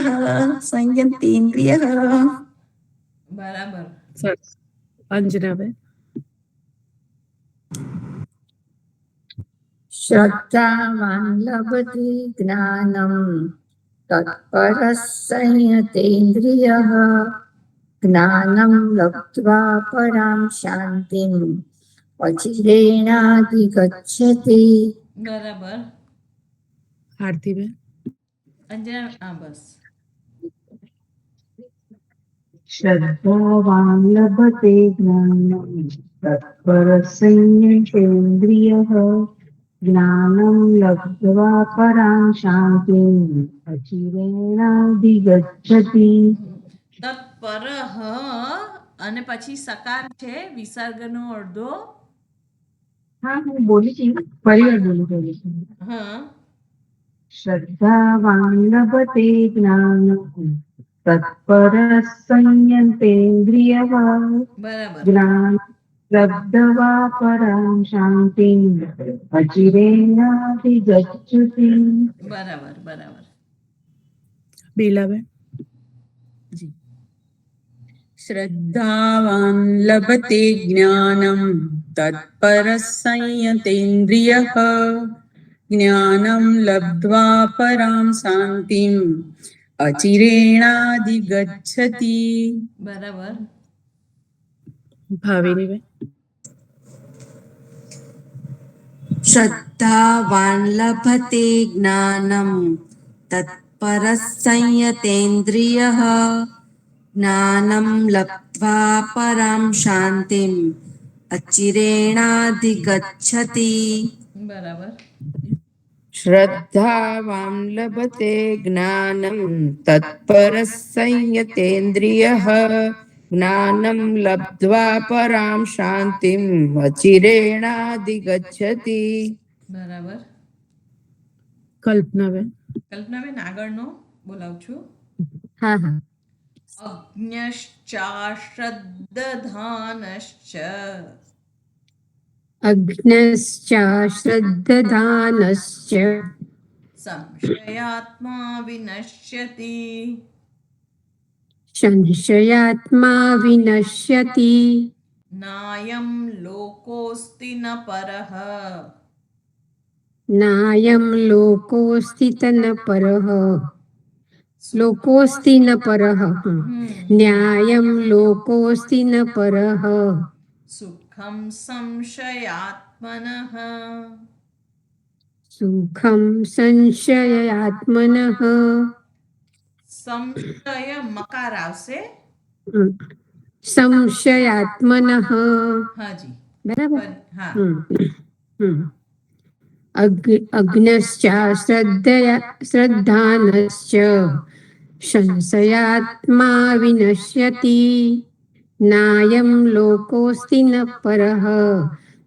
સંયતેન્દ્રિય. બરાબર. સરસ. અંજનાબેન. શ્રદ્ધાવાન લભતે જ્ઞાનમ તત્પરઃ સંયતેન્દ્રિયઃ જ્ઞાનમ લબ્ધ્વા પરામ શાંતિમ અચિરેણાધિગચ્છતિ. બરાબર. આરતીબેન. અંજના. હા, બસ. શ્રદ્ધાવાન લભતે જ્ઞાનમ તત્પરઃ સંયતેન્દ્રિયઃ જ્ઞાનમ લબ્ધ્વા પરામ શાંતિમ અચિરેણાધિગચ્છતિ. તત્પરઃ અને પછી સકાર છે, વિસર્ગનો અડધો. હા, હું બોલી છું. ફરી વાર બોલું છું. હા. શ્રદ્ધાવાન લભતે જ્ઞાનમ તત્પરઃ સંયતેન્દ્રિયઃ બરાબર. જ્ઞાન લબ્ધ્વા પરામ શાંતિમ અચિરેણાધિગચ્છતિ. બરાબર. બરાબર. બેલાબેન. શ્રદ્ધાવાન લભતે જ્ઞાનમ તત્પરઃ સંયતેન્દ્રિયઃ જ્ઞાનમ લબ્ધ્વા પરામ શાંતિમ અચિરેણાધિગચ્છતિ. બરાબર. ભાવિનીબેન. શ્રદ્ધાવાન લભતે જ્ઞાનમ તત્પરઃ સંયતેન્દ્રિયઃ જ્ઞાનમ લબ્ધ્વા પરામ શાંતિમ અચિરેણાધિગચ્છતિ. બરાબર. શ્રદ્ધાવાન લભતે જ્ઞાનમ તત્પરઃ સંયતેન્દ્રિયઃ જ્ઞાનમ લબ્ધ્વા પરામ શાંતિમ અચિરેણાધિગચ્છતિ. બરાબર. કલ્પનાબેન. કલ્પનાબેન, આગળનો બોલાવું છું. હા હા. अग्न्यश्चाश्रद्दधानश्च अग्नश्चाश्रद्धधानश्च संशयात्मा विनश्यति. संशयात्मा विनश्यति. नायं लोकोऽस्ति न परः. नायं लोकोऽस्ति न परः. लोकोऽस्ति न परः. न्यायं लोकोऽस्ति न परः. सुखं संशयात्मनः. सुखं संशयात्मनः. संशय मकार आवશે. संशयात्मनः. હાજી बराबर. હા श्रद्धानश्च संशयात्मा विनश्यति. नायं लोकोऽस्ति न परः.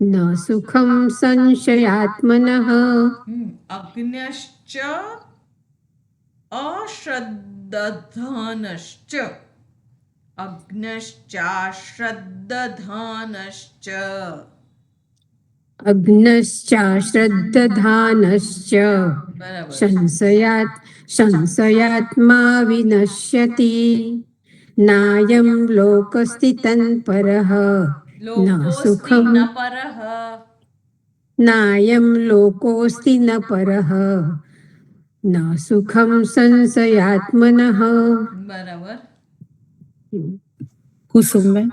न सुखं संशयात्मनः. अग्न्यश्च अश्रद्दधानश्च. अग्न्यश्चाश्रद्दधानश्च. अग्नश्चाश्रद्धधानश्च संशयात्मा विनश्यति. नायं लोकोऽस्ति तत्परः. न सुखं न परः. नायं लोकोऽस्ति न परः. न सुखं संशयात्मनः. बराबर. કુસુમબેન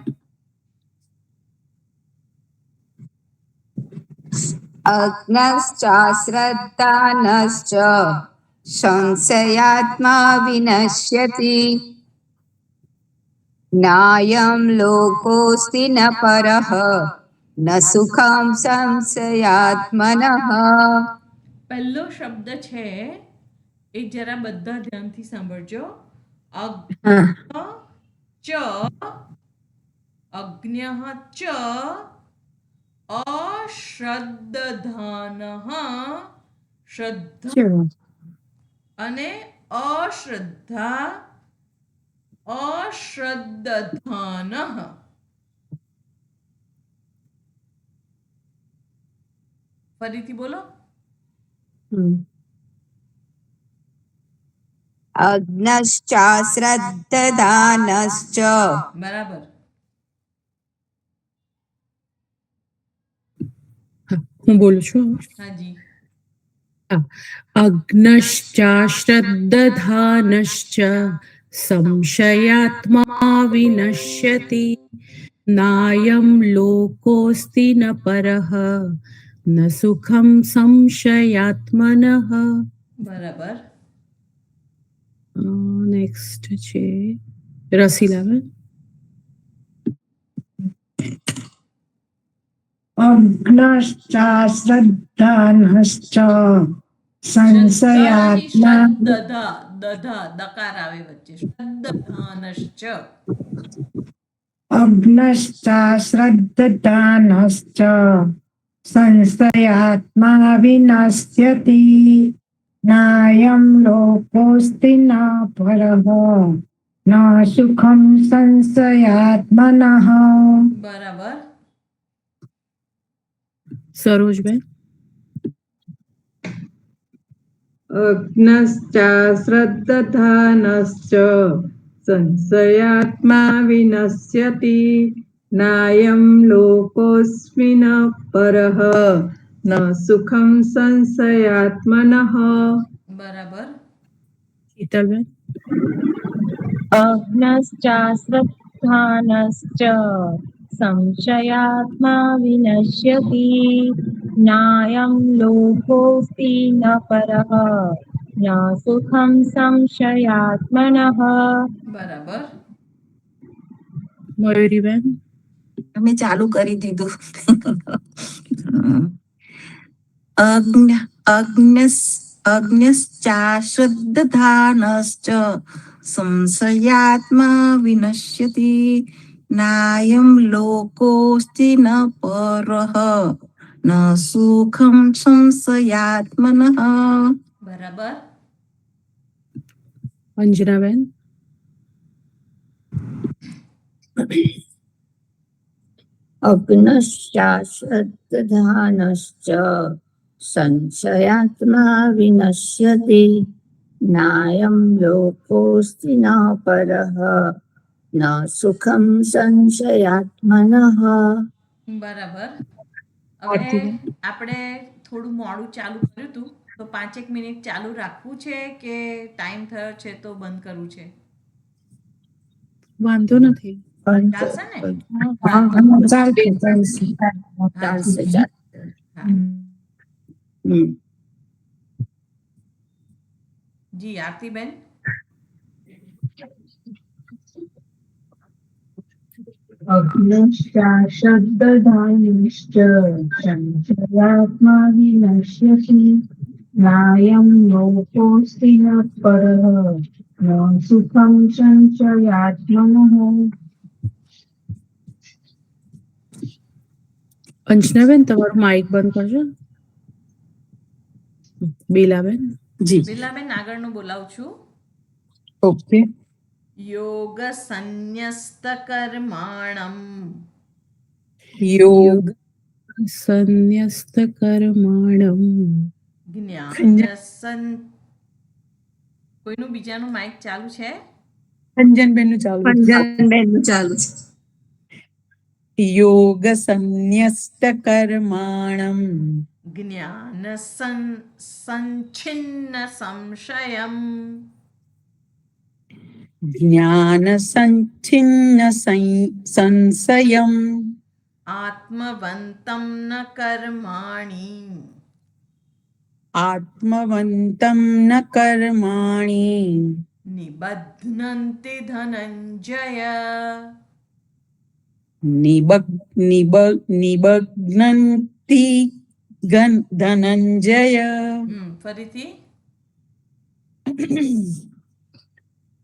अग्नश्चाश्रद्धानश्च संशयात्मा विनश्यति. नायं लोकोऽस्ति न परः. न सुखं संशयात्मनः. પહેલો શબ્દ છે એ જરા બધા ધ્યાનથી સાંભળજો. અગ્ન્યઃ ચ અશ્રદ્દધાનઃ શ્રદ્ધા અને અશ્રદ્ધા અશ્રદ્દધાનઃ. ફરીથી બોલો. अग्नश्चाश्रद्धधानश्च. બરાબર. હું બોલું છું. હાજી. अग्नश्चाश्रद्दधानश्च संशयात्मा विनश्यति. नायं लोकोऽस्ति न परः. न सुखं संशयात्मनः. બરાબર. નેક્સ્ટ છે રસીલાબેન. अग्नश्चाश्रद्धानश्च संशयात्मा દધા દકાર આવે વચ્ચે. શ્રદ્ધાનશ્ચ. अग्नश्चाश्रद्धानश्च संशयात्मा विनश्यति. नायं लोकोऽस्ति न परः. न सुखं संशयात्मनः. બરાબર. સરોજબેન. अग्नश्चाश्रद्दधानश्च संशयात्मा विनश्यति. नायं लोकोऽस्मि न परः. न सुखं संशयात्मनः. બરાબર. શીતલબેન. अग्नश्चाश्रद्धानश्च संशयात्मा विनश्यति. नायं लोकोऽस्ति न परः. न सुखं संशयात्मनः. બરાબર. મયુરીબેન. તમે ચાલુ કરી દીધું. अग्न्यश्चाश्रद्दधानश्च संशयात्मा विनश्यति. नायं लोकोऽस्ति न परः. न सुखं संशयात्मनः. બરાબર. અંજનાબેન. અગ્નશ્ચાશ્રદ્ધાનશ્ચ સંશયાત્મા વિનશ્યતિ નાયમ લોકોસ્તિ ન પરઃ ન સુખમ સંશયાત્મનઃ. બરાબર. હવે આપણે થોડું મોડું ચાલુ કર્યું હતું, તો 5 મિનિટ ચાલુ રાખવું છે કે ટાઈમ થયો છે તો બંધ કરવું છે? વાંધો નથી. ચાલશે ને? ચાલશે. જી આરતીબેન. અગ્નશ્ચાશ્રદ્ધાનશ્ચ સંશયાત્મા વિનશ્યતિ નાયમ લોકોસ્તિ ન પરઃ ન સુખમ સંશયાત્મનઃ. અંજનાબેન તમારું માઇક બંધ કરજો. બેલાબેન. જી. બિલાબેન આગળનું બોલાવું છું. ઓકે. યોગ સંન્યસ્ત કર્માણમ યોગ સંન્યસ્ત કર્માણમ જ્ઞાન કોઈનું બીજાનું માઇક ચાલુ છે? અંજનબેન નું ચાલુ. ચાલુ છે. યોગ સંન્યસ્ત કર્માણમ જ્ઞાન સંછિન્ન સંશયમ જ્ઞાન સંછિન્ન સંશયમ આત્મવંતમ ન કર્માણી આત્મવંતમ ન કર્માણિ નિબધ્નન્તિ ધનંજય નિબધ્નન્તિ ધનંજય. ફરીથી.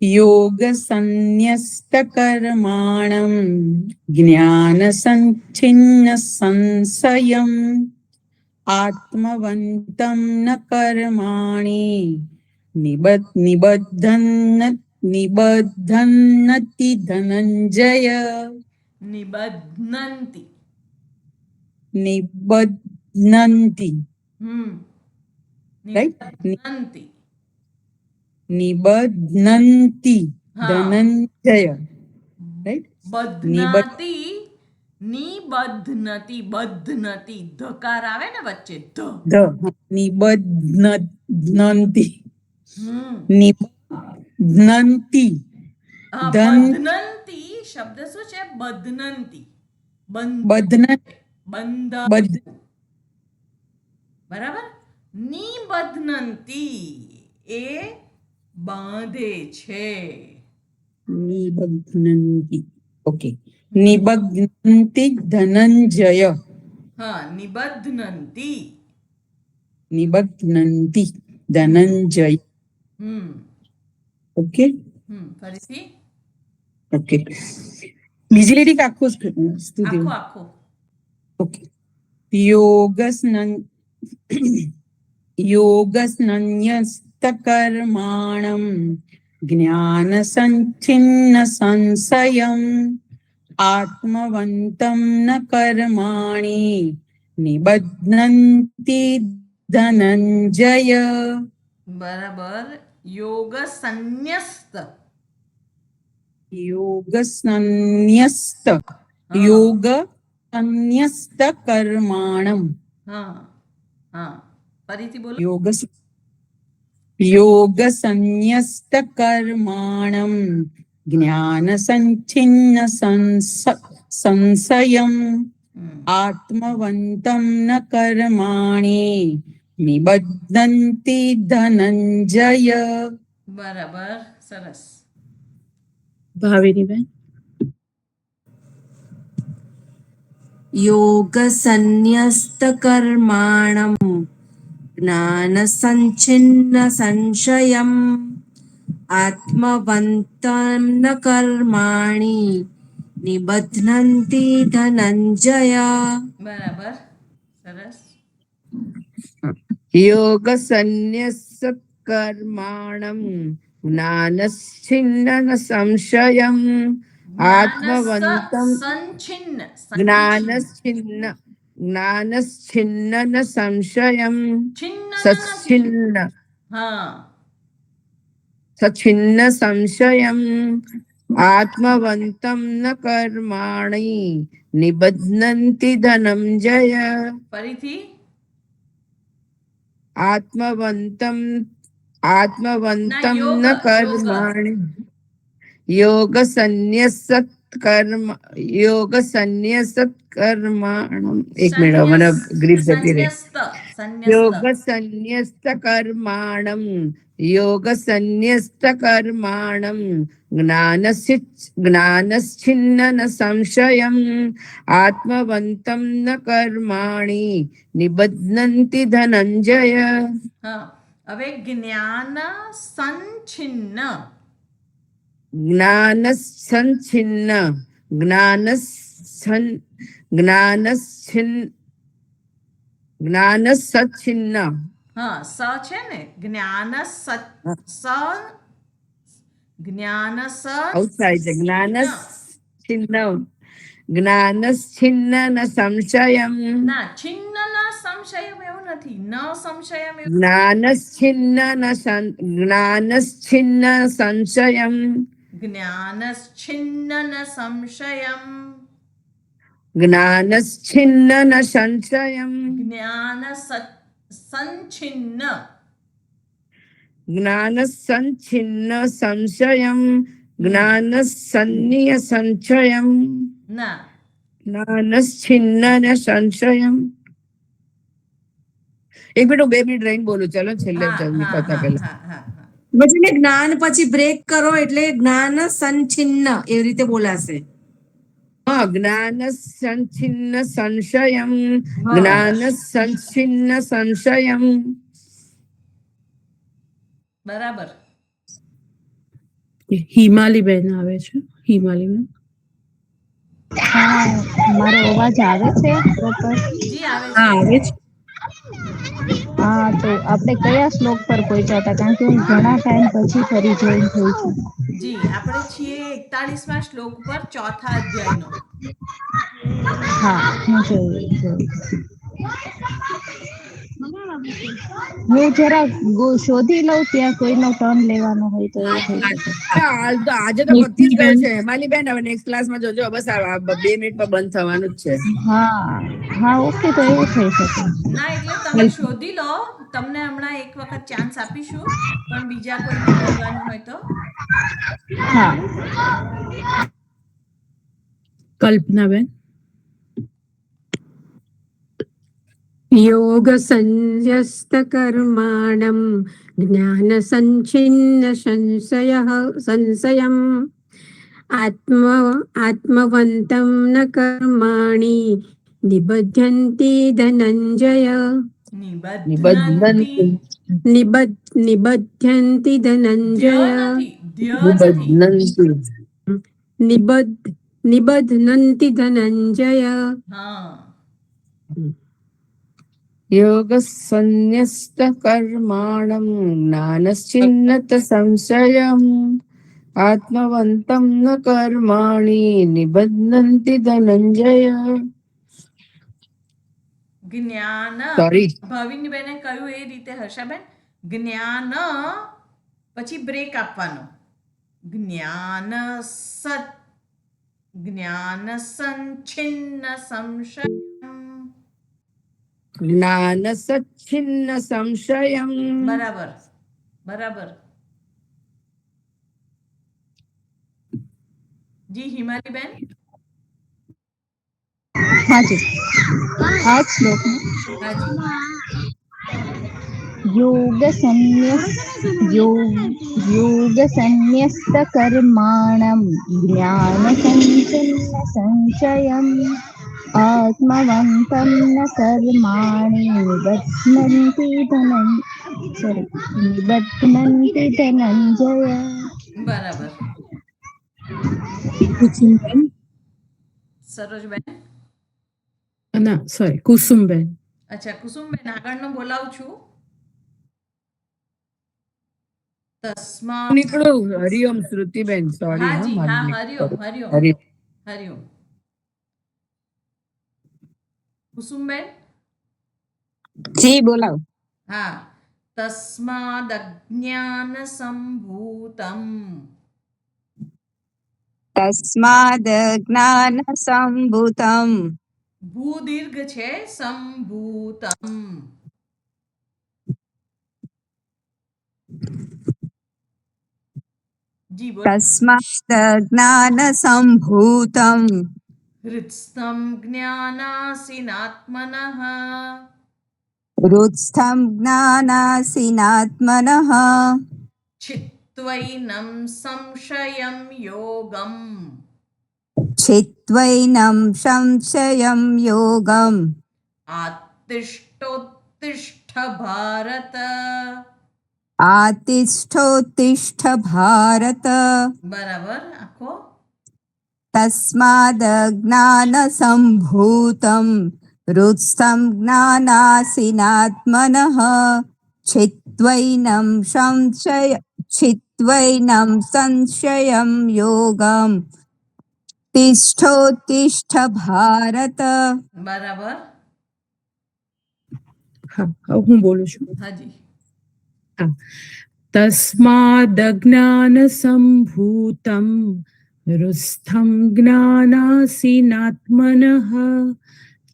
યોગ સંન્યસ્ત કર્માણમ જ્ઞાન સંછિન્ન સંશયમ આત્મવંતમ ન કર્માણિ નિબધ્નન્તિ ધનંજય. નિબધ્નન્તિ. નિબધ્નન્તિ. Right? નિબધ્નન્તિ. નિબધ્નન્તિ ધનંજય. Right? બધ્નતિ નિબધ્નતિ બધ્નતિ ધકાર આવે ને વચ્ચે નિબધ્નન્તિ નિબધ્નન્તિ બધ્નંતિ શબ્દ શું છે? બધ્નંતિ બંધ. બરાબર. નિબધ્નંતિ એ બાંધે છે. નિબધ્નન્તિ. ઓકે. નિબધ્નન્તિ ધનંજય. હા, નિબધ્નંતિ. નિબધ્નન્તિ ધનંજય. ઓકે. ફરીથી. ઓકે. બીજી લીટી આખું સ્તુતિ. આખો. ઓકે. યોગસ્નન્યસ્ત કર્માણમ જ્ઞાન સંછિન્ન સંશયમ આત્મવંતમ ન કર્માણિ નિબધ્નન્તિ ધનંજય. બરાબર. યોગ સંન્યસ્ત. યોગ સંન્યસ્ત. યોગ સંન્યસ્ત કર્માણમ. ફરીથી બોલો. યોગ સંન્યસ્ત કર્માણમ જ્ઞાન સંછિન્ન સંશયમ આત્મવંતમ ન કર્માણિ નિબધ્નન્તિ ધનંજય. બરાબર. સરસ. ભાવિનીબેન. યોગ સંન્યસ્ત કર્માણમ જ્ઞાન સંછિન્ન સંશયમ આત્મવંતમ ન કર્માણિ નિબધ્નન્તિ ધનંજય. બરાબર. સરસ. યોગ સંન્યસ્ત કર્માણમ જ્ઞાનચ્છિન્ન સંશયમ આત્મવંતમ સંછિન્ન જ્ઞાનશ્છિન્ન ન સંશયમ છિન્ન સચ્છિન્ન હા સચ્છિન્ન સંશયમ આત્મવંતમ ન કર્માણિ નિબધ્નન્તિ ધનંજય. ફરીથી આત્મવંતમ યોગ, ન કર્માણિ યોગ સંન્યસત કર્માણમ. એક મિનિટ મને ગ્રીપ જતી રહી. યોગ સંન્યસ્ત કર્માણમ જ્ઞાનશ્ચિન્ન ન સંશયમ આત્મવંતમ ન કર્માણિ નિબધ્નન્તિ ધનંજય. હા હવે જ્ઞાન સંછિન્ન જ્ઞાનસચ્છિન્ન હા સ છે ને જ્ઞાન આવું થાય છે. જ્ઞાનશ્ચિન્ન ન સંશયમ ના છિન્ન ન સંશયમ એવું નથી ન સંશયમ એવું જ્ઞાનશ્ચિન્ન સંશયમ જ્ઞાનશ્ચિન્ન ન સંશયમ જ્ઞાનશ્ચિન્ન ન સંશયમ જ્ઞાન સંછિન્ન જ્ઞાનસંછિન્ન સંશયમ જ્ઞાનસન્નિય સંશયમ ના જ્ઞાનશ્ચિન્ન ન સંશયમ. એક મિનિટ હું 2 મિનિટ રહીને બોલું. ચલો છેલ્લે નીકળતા પહેલા પછી જ્ઞાન પછી બ્રેક કરો એટલે જ્ઞાન સંછિન્ન એવી રીતે બોલાશે. હા જ્ઞાનસંછિન્ન સંશયમ જ્ઞાનસંછિન્ન સંશયમ. બરાબર. હિમાલીબેન આવે છે. હિમાલીબેન હા મારો અવાજ આવે છે પ્રોપર? જી આવે છે. હા આવે છે. હા તો આપણે કયા શ્લોક પર પહોંચ્યા હતા? કારણ કે હું ઘણા ટાઈમ પછી ફરી જોઈન થઈ છું. જી આપણે છીએ 41મા શ્લોક પર ચોથા અધ્યાયનો. હા હું જોઈ હું જરા શોધી લઉં ત્યાં કોઈનો ટર્ન લેવાનો હોય તો એ થઈ શકે. આજે તો પતી જ ગયો છે હેમાલીબેન. હવે નેક્સ્ટ ક્લાસમાં જોજો. બસ આ 2 મિનિટમાં બંધ થવાનું જ છે. હા ઓકે તો એવું થઈ શકે. ના એટલે તમે શોધી લો. તમને હમણાં એક વખત ચાન્સ આપીશું પણ બીજા કોઈને બોલવાનું હોય તો. હા કલ્પનાબેન યોગ સંન્યસ્ત કર્માણમ જ્ઞાન સંછિન્ન સંશયમ આત્મવંતમ ન કર્માણિ નિબધ્યન્તિ ધનંજય. નિબધ્યન્તિ ધનંજય. નિબધ્નન્તિ ધનંજય. હા યોગ સંન્યસ્ત કર્માણમ જ્ઞાનશ્ચિન્નત સંશયમ આત્મવંતમ ન કર્માણિ નિબધ્નન્તિ ધનંજય. જ્ઞાન સોરી ભાવિનીબેને કહ્યું એ રીતે હર્ષાબેન. જ્ઞાન પછી બ્રેક આપવાનો. જ્ઞાન સંછિન્ન સંશયમ જ્ઞાનસચ્છિન્ન સંશયમ. બરાબર બરાબર. જી હિમાલીબેન. હાજી આ શ્લોક હાજી યોગ સંન્યસ્ત કર્માણમ જ્ઞાન સંચિન્ન સંશયમ આત્મવંતમ ન કર્માણિ નિબધ્નન્તિ ધનંજય. બરાબર. કુસુમબેન સરોજબેન. ના સોરી કુસુમબેન. અચ્છા કુસુમબેન આગળનો બોલાવું છું. તસ્મા નીકળું હરિઓમ શ્રુતિબેન સોરી હાજી હા મારું હરિઓમ નીકળું. હરિઓમ હરિઓમ કુસુમબેન જી બોલાવો. હા તસ્માદજ્ઞાન સંભૂતમ તસ્માદ જ્ઞાન સંભૂતમ ભૂ દીર્ઘ છે સંભૂતમ જી બોલો તસ્માદ જ્ઞાન સંભૂતમ હૃત્સ્થમ જ્ઞાનાસીનાત્મનઃ હૃત્સ્થમ જ્ઞાનાસીનાત્મનઃ छित्त्वैनं संशयं योगम् छित्त्वैनं संशयं योगम् आत्तिष्ठोत्तिष्ठ भारत आतिष्ठोत्तिष्ठ भारत बराबर आखो तस्माद् ज्ञानसम्भूतं हृत्स्थं ज्ञानासीनात्मनः छित्त्वैनं संशयं योगम् तिष्ठोत्तिष्ठ भारत बराबर હા હવે હું બોલું છું. हाजी તસ્માદજ્ઞાન સંભૂતમ હૃસ્થમ જ્ઞાનાસીનાત્મનઃ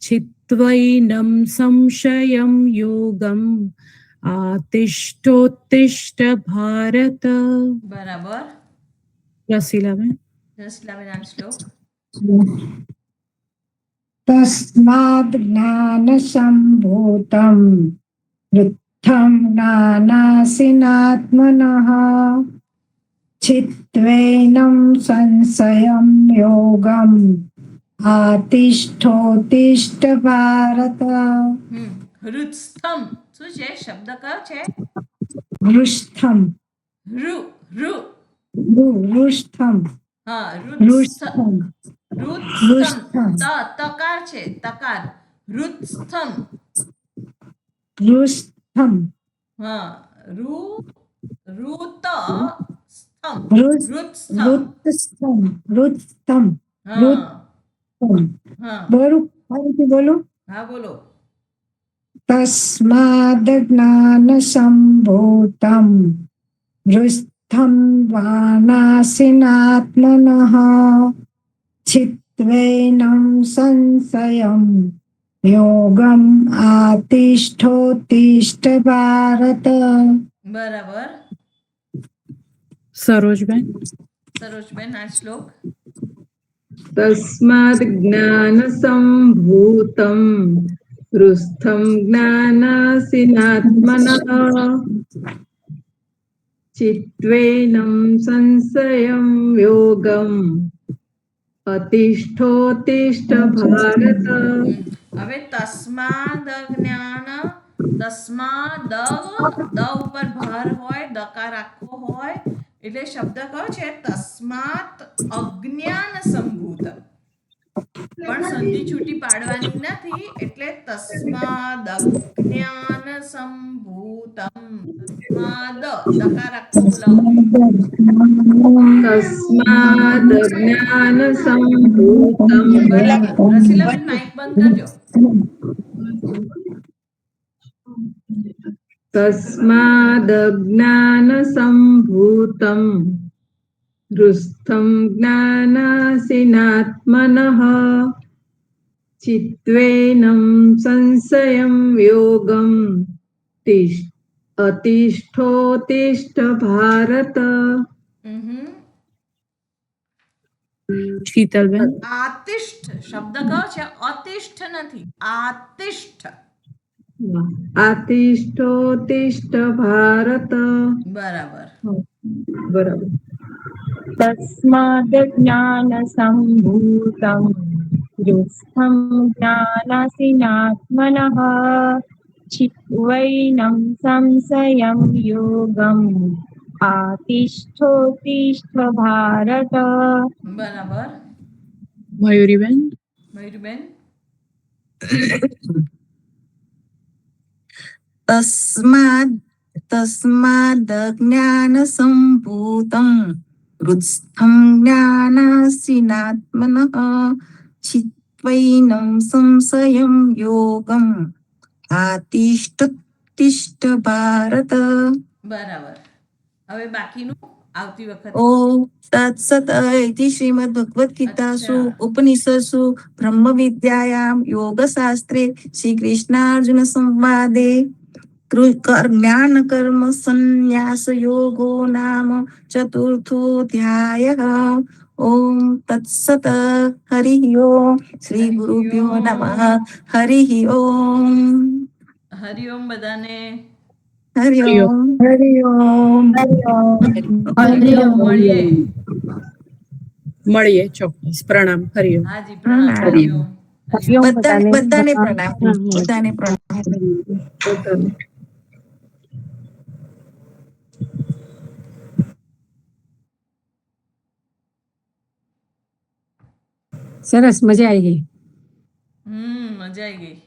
છિત્વૈનમ સંશયમ યોગમ આતિષ્ઠોત્તિષ્ઠ ભારત. बराबर રસીલાબેન રસીલાબેન શ્લોક તસ્માદ જ્ઞાન સંભૂતમ વૃદ્ધમ જ્ઞાનાસીનાત્મનઃ ચિત્વૈનમ સંશયમ યોગમ આતિષ્ઠોત્તિષ્ઠ ભારત. હૃત્સ્થમ શું છે શબ્દ કયો છે વૃષ્ઠમ ઋ ઋ વૃષ્ઠમ હા વૃષ્ઠમ રુત્સ્થમ તકાર છે તકાર રુત્સ્થમ વૃષ્ઠમ હા રુત સ્થમ રુત્સ્થમ વૃત્તસ્થમ વૃત્તમ હા હા બોલું ફરીથી બોલું. હા બોલો તસ્માદ જ્ઞાન સંભૂતમ વૃષ્ઠમ વાનાસીનાત્મનઃ ચિત્વૈનમ સંશયમ યોગમ આતિષ્ઠોત્તિષ્ઠ ભારત. બરાબર સરોજબેન સરોજબેન આ શ્લોક તસ્માદ જ્ઞાન સંભૂતમ હૃસ્થમ જ્ઞાનાસીનાત્મનઃ ચિત્વૈનમ સંશયમ યોગમ અતિષ્ઠોત્તિષ્ઠ ભારત. હવે તસ્માદ જ્ઞાન તસ્માદ દ ઉપર ભાર હોય દકાર આખો હોય એટલે શબ્દ કયો છે તસ્માત અજ્ઞાન સંભૂત પણ સંધિ છૂટી પાડવાની નથી એટલે તસ્માદ અજ્ઞાન સંભૂતમ તસ્માદ દકાર આખો બોલાવો તસ્માદ જ્ઞાન સંભૂતમ બરાબર રસીલાબેન માઇક બંધ કરજો તસ્માદ જ્ઞાન સંભૂતમ હૃસ્થમ જ્ઞાનાસીનાત્મનઃ ચિત્વૈનમ સંશયમ યોગમ અતિષ્ઠોત્તિષ્ઠ ભારત. શીતલબેન આતિષ્ઠ શબ્દ કયો છે અતિષ્ઠ નથી આતિષ્ઠ આતિષ્ઠોત્તિષ્ઠ ભારત. બરાબર બરાબર તસ્માદ જ્ઞાન સંભૂતમ હૃસ્થમ જ્ઞાનાસીનાત્મનઃ ચિત્વૈનમ સંશયમ યોગમ આતિષ્ઠોત્તિષ્ઠ ભારત. બરાબર મયુરીબેન મયુરીબેન તસ્માદ તસ્માદ જ્ઞાન સંભૂતમ હૃદસ્થમ જ્ઞાનાસીનાત્મનઃ ચિત્વૈનમ સંશયમ યોગમ આતિષ્ઠ ભારત. બરાબર. હવે બાકીનું આવતી વખતે ઓમ તત્સત ઇતિ શ્રીમદ ભગવદ ગીતાસુ અચ્છા. ઉપનિષદસુ બ્રહ્મ વિદ્યાયામ યોગ શાસ્ત્રે શ્રી કૃષ્ણાર્જુન સંવાદે જ્ઞાન કર્મ સંન્યાસ યોગો નામ ચતુર્થોધ્યાય. ઓમ તત્સત. હરિ ઓમ. શ્રી ગુરુભ્યો નમઃ. હરિ ઓમ. હરિઓમ બધાને. હરિ ઓમ. હરિ ઓમ. મળીએ ચોક્કસ. પ્રણામ. હરિઓમ. હાજી પ્રણામ. હરિઓમ. બધાને પ્રણામ. બધાને પ્રણામ. સરસ મજા આવી ગઈ. મજા આવી ગઈ.